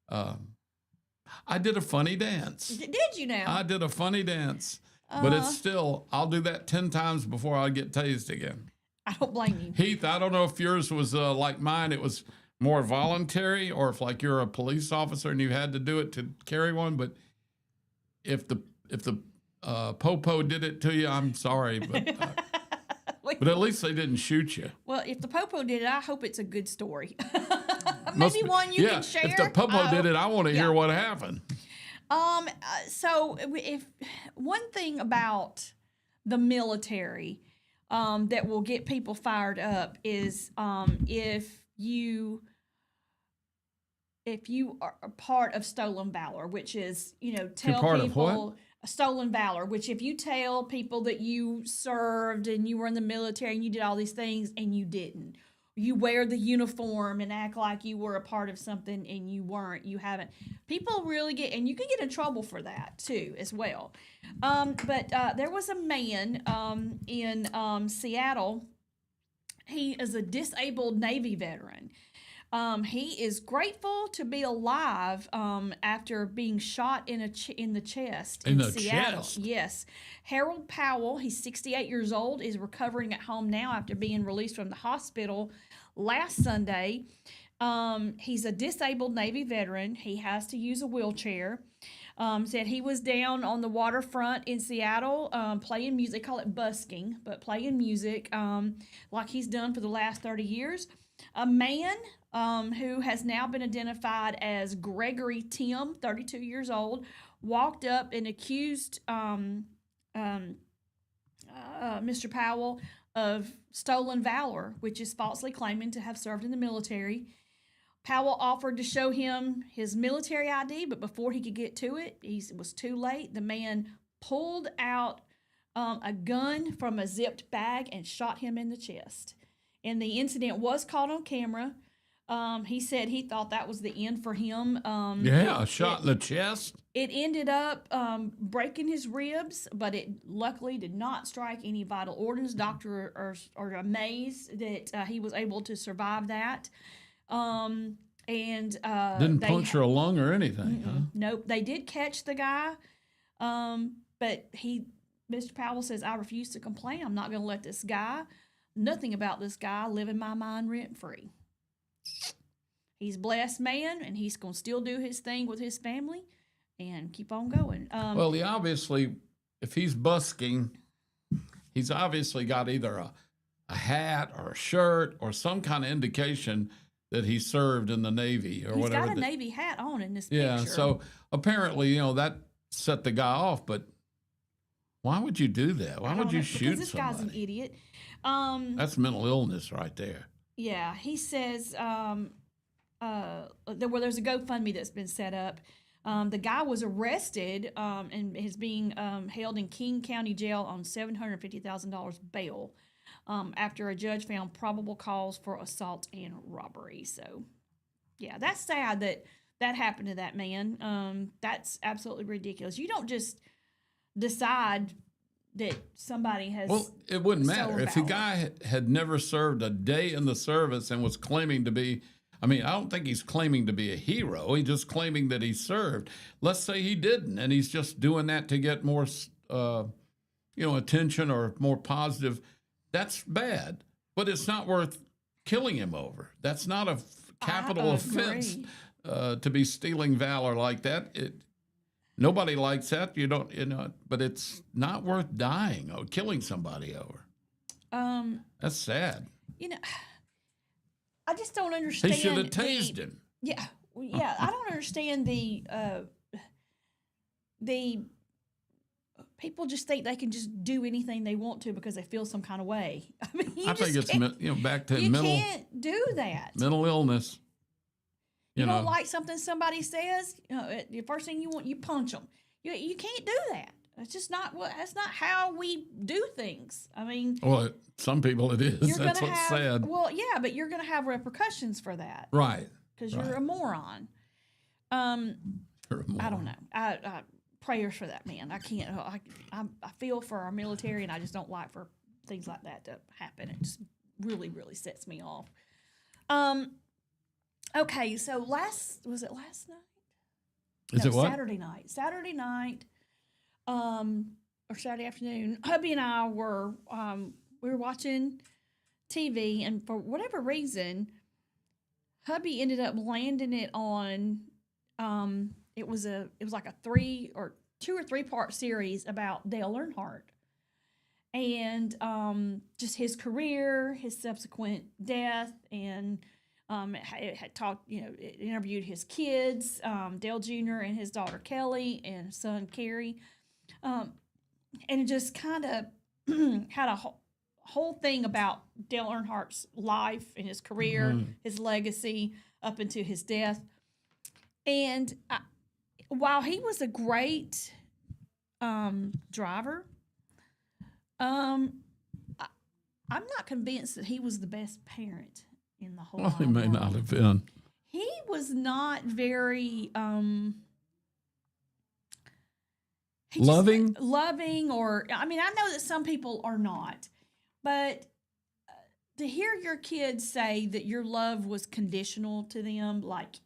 I did a funny dance. Did you now? I did a funny dance. But it's still, I'll do that 10 times before I get tased again. I don't blame you. Heath, I don't know if yours was like mine. It was more voluntary, or if like you're a police officer and you had to do it to carry one. But if the popo did it to you, I'm sorry, but at least they didn't shoot you. Well, if the popo did it, I hope it's a good story. Maybe one you can share. If the popo did it, I want to hear what happened. So if one thing about the military that will get people fired up is if you are a part of stolen valor, which is, tell people stolen valor, which if you tell people that you served and you were in the military and you did all these things and you didn't, you wear the uniform and act like you were a part of something and you weren't, you haven't. People really get, and you can get in trouble for that too, as well. But there was a man in Seattle. He is a disabled Navy veteran. He is grateful to be alive after being shot in the chest in Seattle. Chest? Yes. Harold Powell, he's 68 years old, is recovering at home now after being released from the hospital last Sunday. He's a disabled Navy veteran. He has to use a wheelchair. Said he was down on the waterfront in Seattle playing music. They call it busking, but playing music like he's done for the last 30 years. A man who has now been identified as Gregory Tim, 32 years old, walked up and accused Mr. Powell of stolen valor, which is falsely claiming to have served in the military. Powell offered to show him his military ID, but before he could get to it, it was too late. The man pulled out a gun from a zipped bag and shot him in the chest. And the incident was caught on camera. He said he thought that was the end for him. A shot in the chest. It ended up breaking his ribs, but it luckily did not strike any vital organs. Doctors are amazed that he was able to survive that. Didn't puncture a lung or anything, huh? Nope. They did catch the guy, but Mr. Powell says, I refuse to complain. I'm not going to let this guy, nothing about this guy, live in my mind rent-free. He's a blessed man, and he's going to still do his thing with his family and keep on going. Well, he obviously, if he's busking, he's obviously got either a hat or a shirt or some kind of indication that he served in the Navy or whatever. He's got a Navy hat on in this picture. Yeah, so apparently, that set the guy off, but why would you do that? Why would you shoot because this somebody? guy's an idiot. That's mental illness right there. Yeah, he says there's a GoFundMe that's been set up. The guy was arrested and is being held in King County Jail on $750,000 bail after a judge found probable cause for assault and robbery. So, yeah, that's sad that happened to that man. That's absolutely ridiculous. You don't just decide that somebody has. Well, it wouldn't matter if the guy had never served a day in the service and was claiming to be. I mean, I don't think he's claiming to be a hero. He's just claiming that he served. Let's say he didn't, and he's just doing that to get more, attention or more positive. That's bad, but it's not worth killing him over. That's not a capital offense to be stealing valor like that. Nobody likes that. You don't, but it's not worth dying or killing somebody over. That's sad. I just don't understand. He should have tased him. Yeah, I don't understand the people just think they can just do anything they want to because they feel some kind of way. I mean, I think it's back to you mental. You can't do that. Mental illness. You don't like something somebody says. The first thing you want, you punch them. You can't do that. It's just not. That's not how we do things. I mean, well, some people it is. That's what's sad. Well, yeah, but you're going to have repercussions for that, right? Because you're a moron. You're a moron. I don't know. Prayers for that man. I can't. I feel for our military, and I just don't like for things like that to happen. It just really, really sets me off. Okay, so was it last night? Is it what? Saturday night. Saturday night, or Saturday afternoon. Hubby and I were we were watching TV, and for whatever reason, hubby ended up landing it on. It was like a 2 or 3 part series about Dale Earnhardt, and just his career, his subsequent death, and it had talked, it interviewed his kids, Dale Jr. and his daughter Kelly and his son Kerry, and it just kind of had a whole thing about Dale Earnhardt's life and his career, his legacy up into his death, and while he was a great driver, I'm not convinced that he was the best parent in the whole. Well, he may not have been. He was not very loving, or I mean, I know that some people are not, but to hear your kids say that your love was conditional to them, like,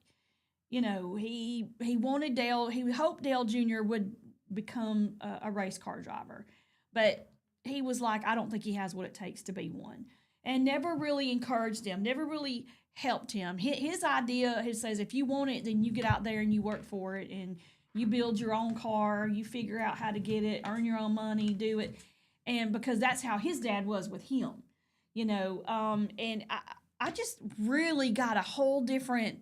he wanted Dale, he hoped Dale Jr. would become a race car driver, but he was like, I don't think he has what it takes to be one, and never really encouraged him, never really helped him. His idea, he says, if you want it, then you get out there and you work for it, and you build your own car, you figure out how to get it, earn your own money, do it, and because that's how his dad was with him, and I just really got a whole different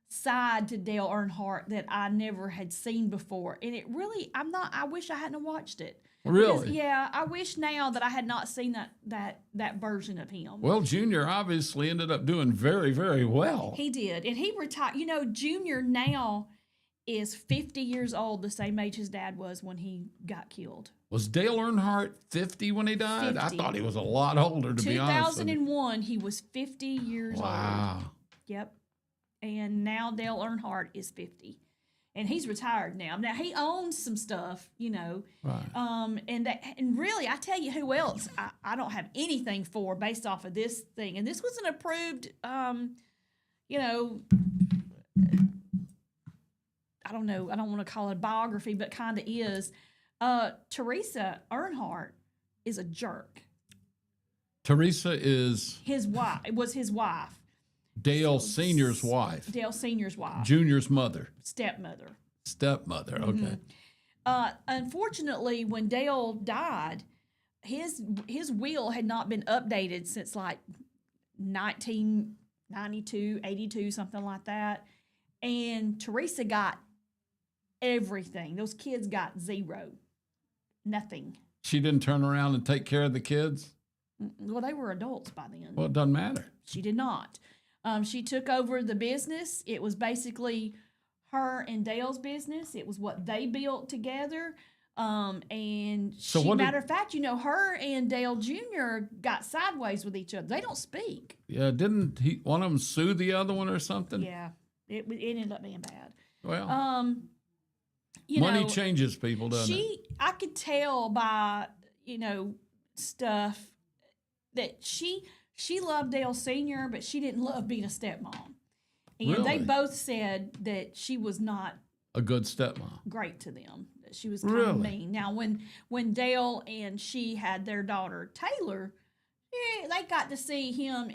side to Dale Earnhardt that I never had seen before, and it really, I wish I hadn't watched it. Really? Because, yeah, I wish now that I had not seen that version of him. Well, Junior obviously ended up doing very, very well. He did, and he retired. Junior now is 50 years old, the same age his dad was when he got killed. Was Dale Earnhardt 50 when he died? 50. I thought he was a lot older, to be honest. 2001, he was 50 years old. Wow. Yep. and now Dale Earnhardt is 50. And he's retired now. Now he owns some stuff, you know. Right. And really, I tell you who else I don't have anything for based off of this thing. And this was an approved, you know, I don't know. I don't want to call it a biography, but kind of is. Teresa Earnhardt is a jerk. Teresa is His wife. It was his wife. Dale Sr.'s wife. Dale Sr.'s wife. Junior's mother. Stepmother. Stepmother, okay. Unfortunately, when Dale died, his will had not been updated since like 1992, 82, something like that. And Teresa got everything. Those kids got zero. Nothing. She didn't turn around and take care of the kids? Well, they were adults by then. Well, it doesn't matter. She did not. She took over the business. It was basically her and Dale's business. It was what they built together. And matter of fact, you know, her and Dale Jr. got sideways with each other. They don't speak. Yeah, didn't one of them sue the other one or something? Yeah, it ended up being bad. Well, money changes people, doesn't it? I could tell by, you know, stuff that she loved Dale Sr., but she didn't love being a stepmom. And Really? they both said that she was not A good stepmom. great to them. That she was kind Really? of mean. Now, when Dale and she had their daughter Taylor, they got to see him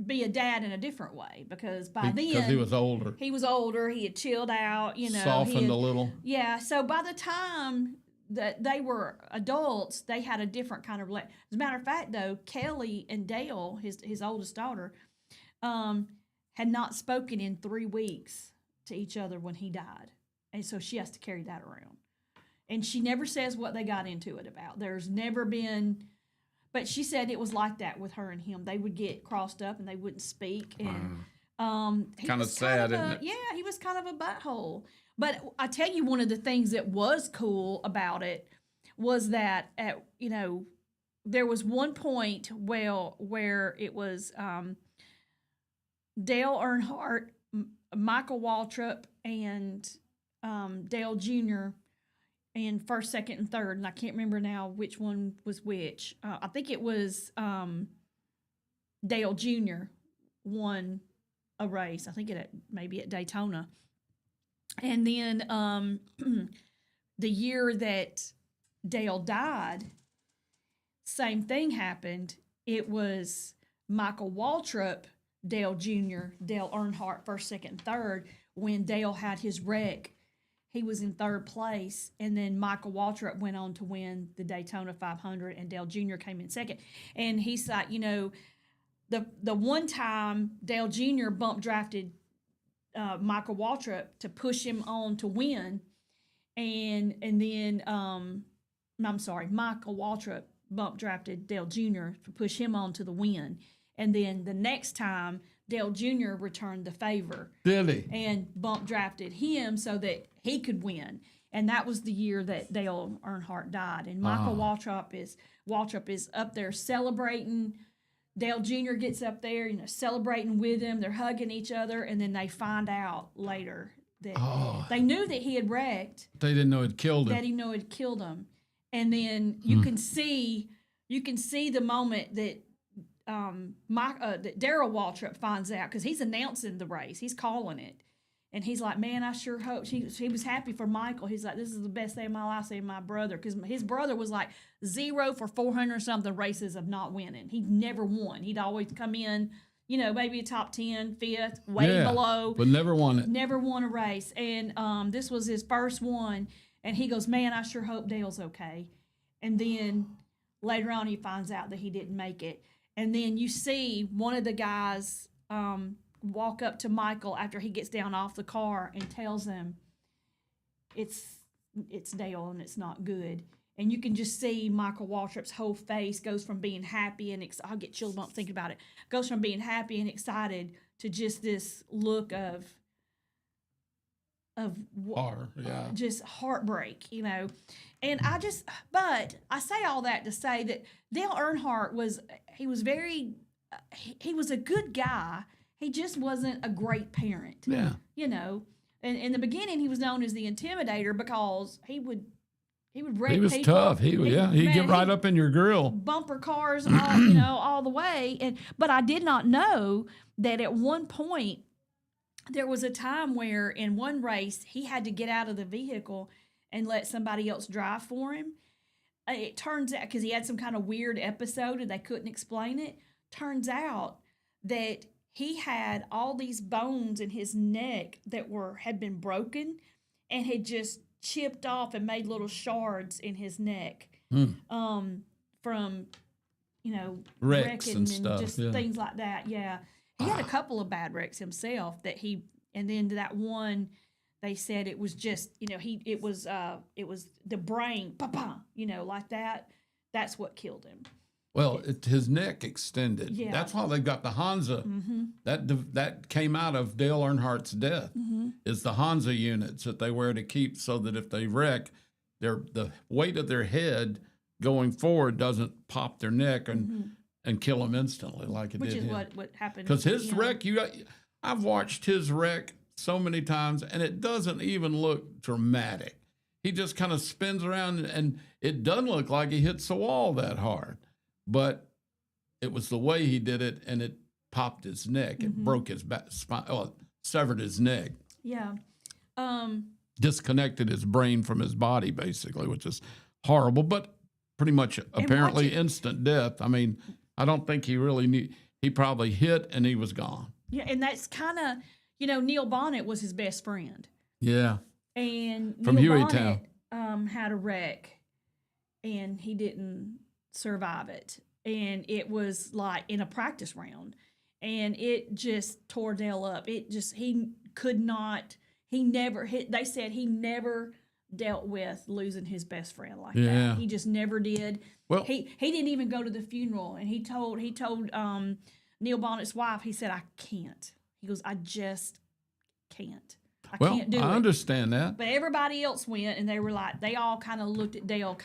be a dad in a different way because then Because he was older. He was older. He had chilled out. You know, Softened a little. Yeah. So by the time that they were adults, they had a different kind of As a matter of fact, though, Kelly and Dale, his oldest daughter, had not spoken in 3 weeks to each other when he died. And so she has to carry that around. And she never says what they got into it about. There's never been, but she said it was like that with her and him. They would get crossed up and they wouldn't speak. And Kind of sad, isn't it? Yeah, he was kind of a butthole. But I tell you, one of the things that was cool about it was that, there was one point where it was Dale Earnhardt, Michael Waltrip, and Dale Jr. in first, second, and third. And I can't remember now which one was which. I think it was Dale Jr. won a race. I think maybe at Daytona. And then the year that Dale died, same thing happened. It was Michael Waltrip, Dale Jr., Dale Earnhardt, first, second, third. When Dale had his wreck, he was in third place. And then Michael Waltrip went on to win the Daytona 500, and Dale Jr. came in second. And he's like, the one time Dale Jr. bump drafted Michael Waltrip to push him on to win, and then Michael Waltrip bump drafted Dale Jr. to push him on to the win, and then the next time Dale Jr. returned the favor. Did he? And bump drafted him so that he could win, and that was the year that Dale Earnhardt died. And Michael Waltrip is up there celebrating. Dale Jr. gets up there, celebrating with him. They're hugging each other, and then they find out later that they knew that he had wrecked. They didn't know it killed him. They didn't know it killed him. And then you can see the moment that that Darrell Waltrip finds out, because he's announcing the race, he's calling it, and he's like, "Man, I sure hope." He was happy for Michael. He's like, "This is the best day of my life, seeing my brother," because his brother was like 0 for 400 something races of not winning. He never won. He'd always come in, maybe a top 10, 5th, way below, but never won it. Never won a race, and this was his first one. And he goes, "Man, I sure hope Dale's okay." And then later on, he finds out that he didn't make it. And then you see one of the guys walk up to Michael after he gets down off the car and tells him it's Dale and it's not good. And you can just see Michael Waltrip's whole face goes from being happy and I'll get chill bumps thinking about it. Goes from being happy and excited to just this look of horror, just heartbreak, And but I say all that to say that Dale Earnhardt was a good guy. he just wasn't a great parent. Yeah. You know, and in the beginning, he was known as the Intimidator because he would wreck He was people. tough. He'd get right up in your grill. Bumper cars, all, all the way. But I did not know that at one point there was a time where in one race he had to get out of the vehicle and let somebody else drive for him. It turns out, because he had some kind of weird episode and they couldn't explain it, turns out that he had all these bones in his neck that had been broken and had just chipped off and made little shards in his neck from, Wrecks wrecking and stuff, just things like that. Yeah. He had a couple of bad wrecks himself and then that one, they said it was just, it was the brain, like that. That's what killed him. Well, his neck extended. Yeah. That's why they got the Hansa. Mm-hmm. That came out of Dale Earnhardt's death. Mm-hmm. Is the Hansa units that they wear to keep so that if they wreck, the weight of their head going forward doesn't pop their neck and kill them instantly like it Which did is him. what happened. Because his wreck, I've watched his wreck so many times, and it doesn't even look dramatic. He just kind of spins around, and it doesn't look like he hits the wall that hard. But it was the way he did it, and it popped his neck. It broke his spine. Oh, it severed his neck. Yeah. Disconnected his brain from his body, basically, which is horrible, but pretty much apparently instant death. I mean, I don't think he really knew. He probably hit, and he was gone. Yeah, and that's kind of, Neil Bonnet was his best friend. Yeah. And From Neil Hueytown. Bonnet had a wreck, and he didn't survive it. And it was like in a practice round, and it just tore Dale up. He could not, they said he never dealt with losing his best friend like that. He just never did. Well, he didn't even go to the funeral, and he told Neil Bonnet's wife, he said, I can't. He goes, I just can't. I can't do it. I understand that. But everybody else went, and they were like, they all kind of looked at Dale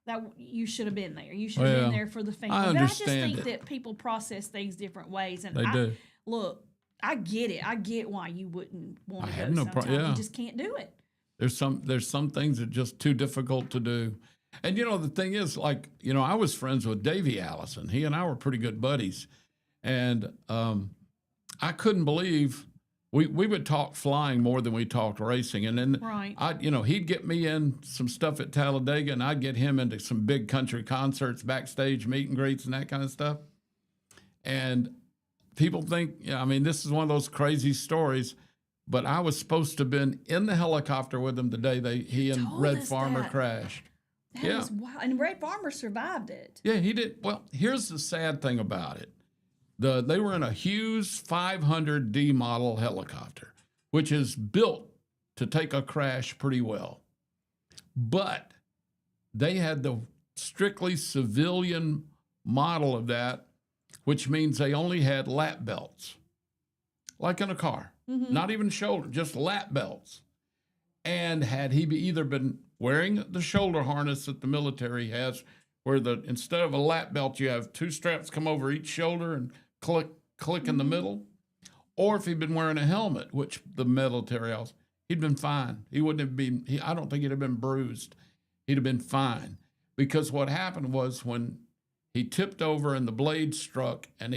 that you should have been there. You should have been there for the family. I understand but I just think that people process things different ways. And they do. Look, I get it. I get why you wouldn't want to go have no sometimes. You just can't do it. There's some things that are just too difficult to do. And, the thing is, like, I was friends with Davey Allison. He and I were pretty good buddies. And I couldn't believe we would talk flying more than we talked racing. And then, he'd get me in some stuff at Talladega, and I'd get him into some big country concerts, backstage meet and greets and that kind of stuff. And people think, this is one of those crazy stories, but I was supposed to have been in the helicopter with him the day he and Red Farmer crashed. That was wild. And Red Farmer survived it. Yeah, he did. Well, here's the sad thing about it. They were in a Hughes 500D model helicopter, which is built to take a crash pretty well. But they had the strictly civilian model of that, which means they only had lap belts, like in a car, not even shoulder, just lap belts. And had he either been wearing the shoulder harness that the military has, where instead of a lap belt, you have two straps come over each shoulder and click in the middle, or if he'd been wearing a helmet, which the military also, he'd been fine. He wouldn't have been, I don't think he'd have been bruised. He'd have been fine. Because what happened was when he tipped over and the blade struck and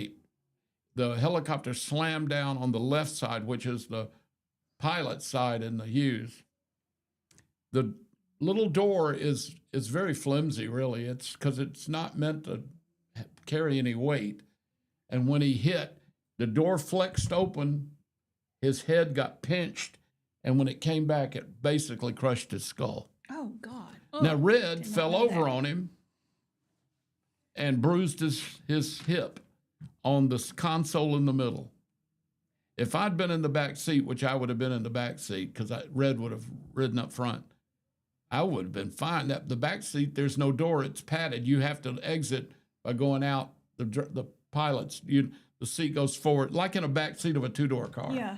the helicopter slammed down on the left side, which is the pilot side in the Hughes. The little door is very flimsy, really. It's because it's not meant to carry any weight. And when he hit, the door flexed open, his head got pinched, and when it came back, it basically crushed his skull. Oh, God. Now, Red fell over on him and bruised his hip on the console in the middle. If I'd been in the back seat, which I would have been in the back seat because Red would have ridden up front, I would have been fine. The back seat, there's no door. It's padded. You have to exit by going out the pilots. The seat goes forward, like in a back seat of a two-door car. Yeah.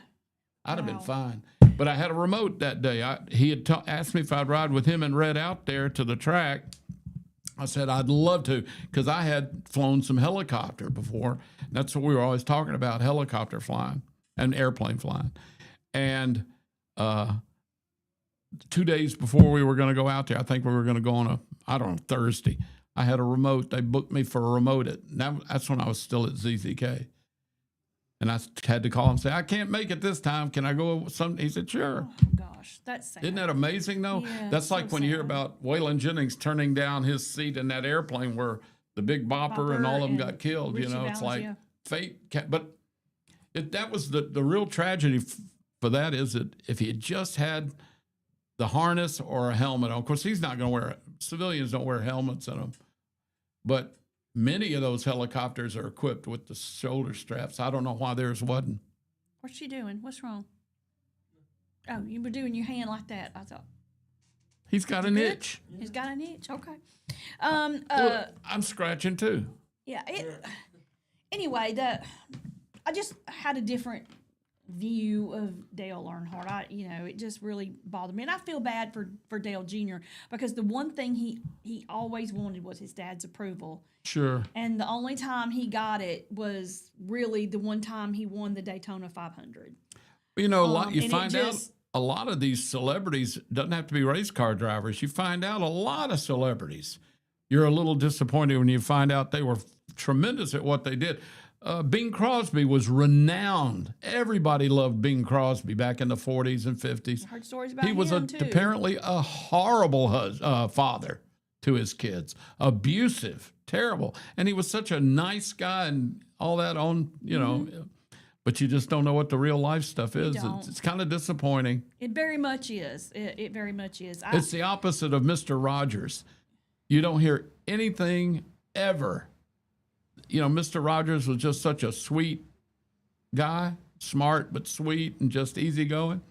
I'd have been fine. But I had a remote that day. He had asked me if I'd ride with him and Red out there to the track. I said, I'd love to, because I had flown some helicopter before. That's what we were always talking about, helicopter flying and airplane flying. And 2 days before we were going to go out there, I think we were going to go on Thursday. I had a remote. They booked me for a remote. That's when I was still at ZZK. And I had to call him and say, I can't make it this time. Can I go? He said, sure. Oh, gosh, that's sad. Isn't that amazing, though? Yeah, that's like so when you hear sad. about Waylon Jennings turning down his seat in that airplane where the Big Bopper and all of them got killed. Richie It's Valens, like yeah. fate. But that was the real tragedy for that is that if he had just had the harness or a helmet on, of course, he's not going to wear it. Civilians don't wear helmets in them. But many of those helicopters are equipped with the shoulder straps. I don't know why theirs wasn't. What's she doing? What's wrong? Oh, you were doing your hand like that. I thought. He's got an itch. He's got an itch. Okay. Look, I'm scratching too. Yeah. Anyway, I just had a different view of Dale Earnhardt. It just really bothered me, and I feel bad for Dale Jr. because the one thing he always wanted was his dad's approval. Sure. And the only time he got it was really the one time he won the Daytona 500. You know, you and find out a lot of these celebrities, doesn't have to be race car drivers. You find out a lot of celebrities. You're a little disappointed when you find out they were tremendous at what they did. Bing Crosby was renowned. Everybody loved Bing Crosby back in the 40s and 50s. I heard stories about him, He was apparently a horrible father to his kids. Abusive, terrible. And he was such a nice guy and all that but you just don't know what the real life stuff is. It's kind of disappointing. It very much is. It very much is. It's the opposite of Mr. Rogers. You don't hear anything ever. Mr. Rogers was just such a sweet guy, smart but sweet and just easygoing.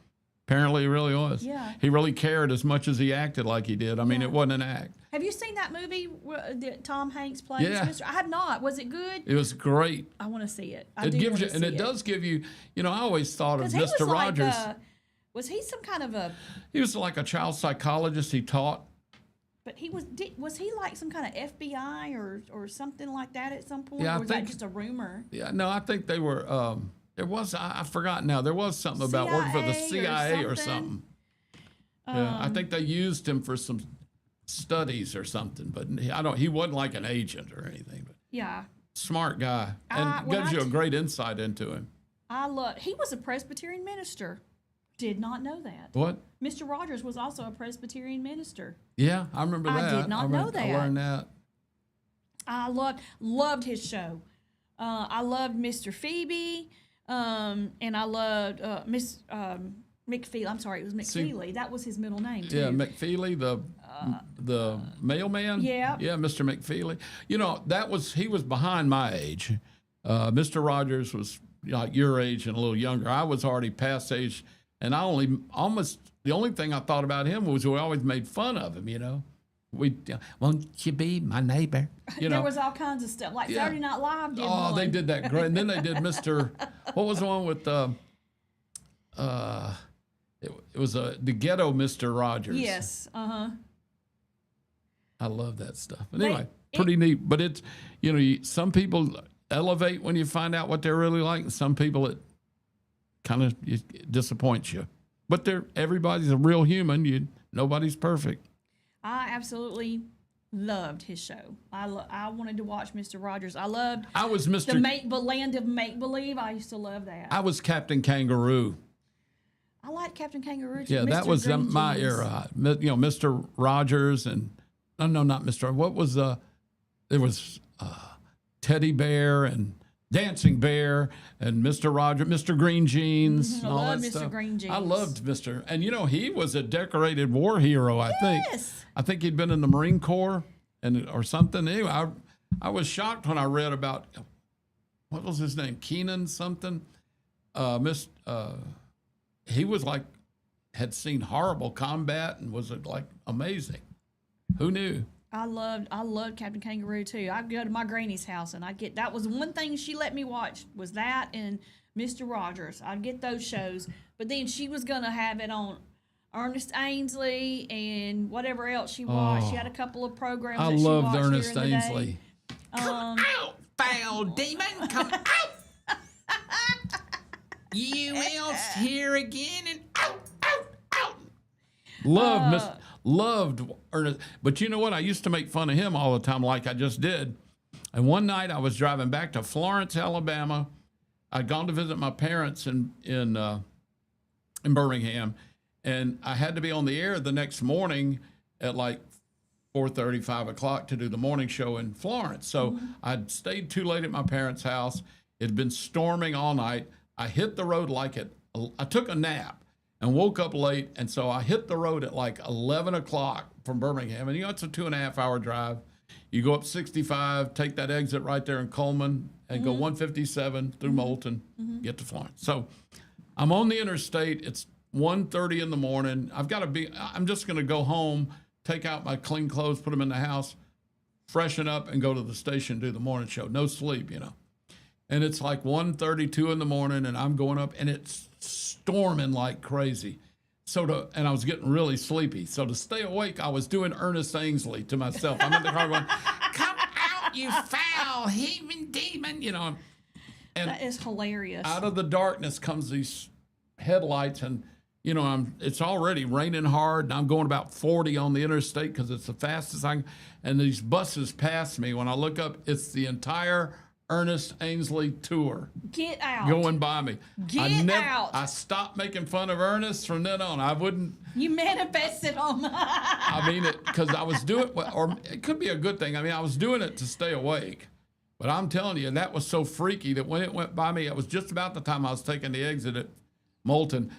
Apparently he really was. Yeah. He really cared as much as he acted like he did. I mean, it wasn't an act. Have you seen that movie that Tom Hanks plays? Yeah. I have not. Was it good? It was great. I want to see it. It does give you, I always thought of Mr. Rogers. Was he some kind of a... He was like a child psychologist. He taught. But was he like some kind of FBI or something like that at some point? Yeah, or was that just a rumor? Yeah, no, I think they were... there was, I forgot now, there was something about working for the CIA or something. Yeah, I think they used him for some studies or something, but he wasn't like an agent or anything. But yeah. Smart guy. And gives you a great insight into him. He was a Presbyterian minister. Did not know that. What? Mr. Rogers was also a Presbyterian minister. Yeah, I remember that. I did not know that. I learned that. I loved his show. I loved Mr. Phoebe, and I loved Miss McFeely. I'm sorry, it was McFeely. That was his middle name too. Yeah, McFeely, the mailman. Yeah. Yeah, Mr. McFeely. He was behind my age. Mr. Rogers was like your age and a little younger. I was already past age, and the only thing I thought about him was we always made fun of him. Won't you be my neighbor? There was all kinds of stuff. Like Saturday Night Live did one. They did that great. And then they did Mr. What was the one with it was the ghetto Mr. Rogers. Yes. Uh-huh. I love that stuff. But anyway, pretty neat. But it's, some people elevate when you find out what they're really like, and some people it kind of disappoints you. But everybody's a real human. Nobody's perfect. I absolutely loved his show. I wanted to watch Mr. Rogers. I was Mr. The land of make believe. I used to love that. I was Captain Kangaroo. I liked Captain Kangaroo too. Yeah, that was my era. Mr. Rogers and no, not Mr. What was there was Teddy Bear and Dancing Bear and Mr. Rogers, Mr. Green Jeans, and all that stuff. Mr. Green Jeans. I loved Mr. And he was a decorated war hero. I think. I think he'd been in the Marine Corps or something. Anyway, I was shocked when I read about what was his name, Keenan something. He was had seen horrible combat and was amazing. Who knew? I loved Captain Kangaroo too. I'd go to my granny's house and that was one thing she let me watch was that and Mr. Rogers. I'd get those shows, but then she was gonna have it on Ernest Ainsley and whatever else she watched. She had a couple of programs I that she loved watched Ernest during the day. Ainsley. Come out, foul demon! Come out! You else here again and out, out, out! Loved Ernest. But you know what? I used to make fun of him all the time, like I just did. And one night I was driving back to Florence, Alabama. I'd gone to visit my parents in Birmingham, and I had to be on the air the next morning at like 4:30, 5 o'clock to do the morning show in Florence. So I'd stayed too late at my parents' house. It had been storming all night. I hit the road I took a nap and woke up late, and so I hit the road at like 11 o'clock from Birmingham. And it's a 2.5 hour drive. You go up 65, take that exit right there in Coleman, and go 157 through Moulton, get to Florence. So I'm on the interstate. It's 1:30 in the morning. I'm just going to go home, take out my clean clothes, put them in the house, freshen up, and go to the station, do the morning show. No sleep, And it's like 1:32 in the morning, and I'm going up, and it's storming like crazy. And I was getting really sleepy. So to stay awake, I was doing Ernest Ainsley to myself. I'm in the car going, Come out, you foul heathen demon! And that is hilarious. out of the darkness comes these headlights, and it's already raining hard, and I'm going about 40 on the interstate because it's the fastest I can. And these buses pass me. When I look up, it's the entire Ernest Ainsley tour. Get out. Going by me. Get out. I stopped making fun of Ernest from then on. I wouldn't. You manifested on my. I mean it because I was doing, or it could be a good thing. I mean, I was doing it to stay awake. But I'm telling you, that was so freaky that when it went by me, it was just about the time I was taking the exit at Moulton.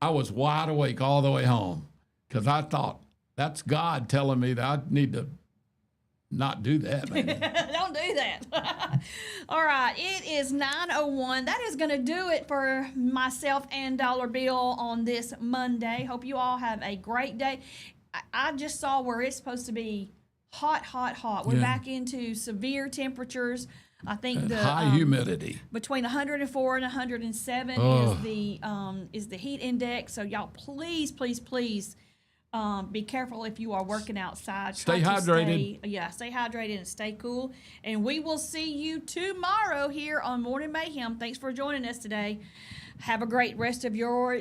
I was wide awake all the way home because I thought, that's God telling me that I need to not do that, maybe. Don't do that. All right, it is 9:01. That is going to do it for myself and Dollar Bill on this Monday. Hope you all have a great day. I just saw where it's supposed to be hot, hot, hot. We're back into severe temperatures. I think the high humidity between 104 and 107 is the heat index. So y'all, please, please, please. Be careful if you are working outside. Stay hydrated. Stay hydrated and stay cool. And we will see you tomorrow here on Morning Mayhem. Thanks for joining us today. Have a great rest of your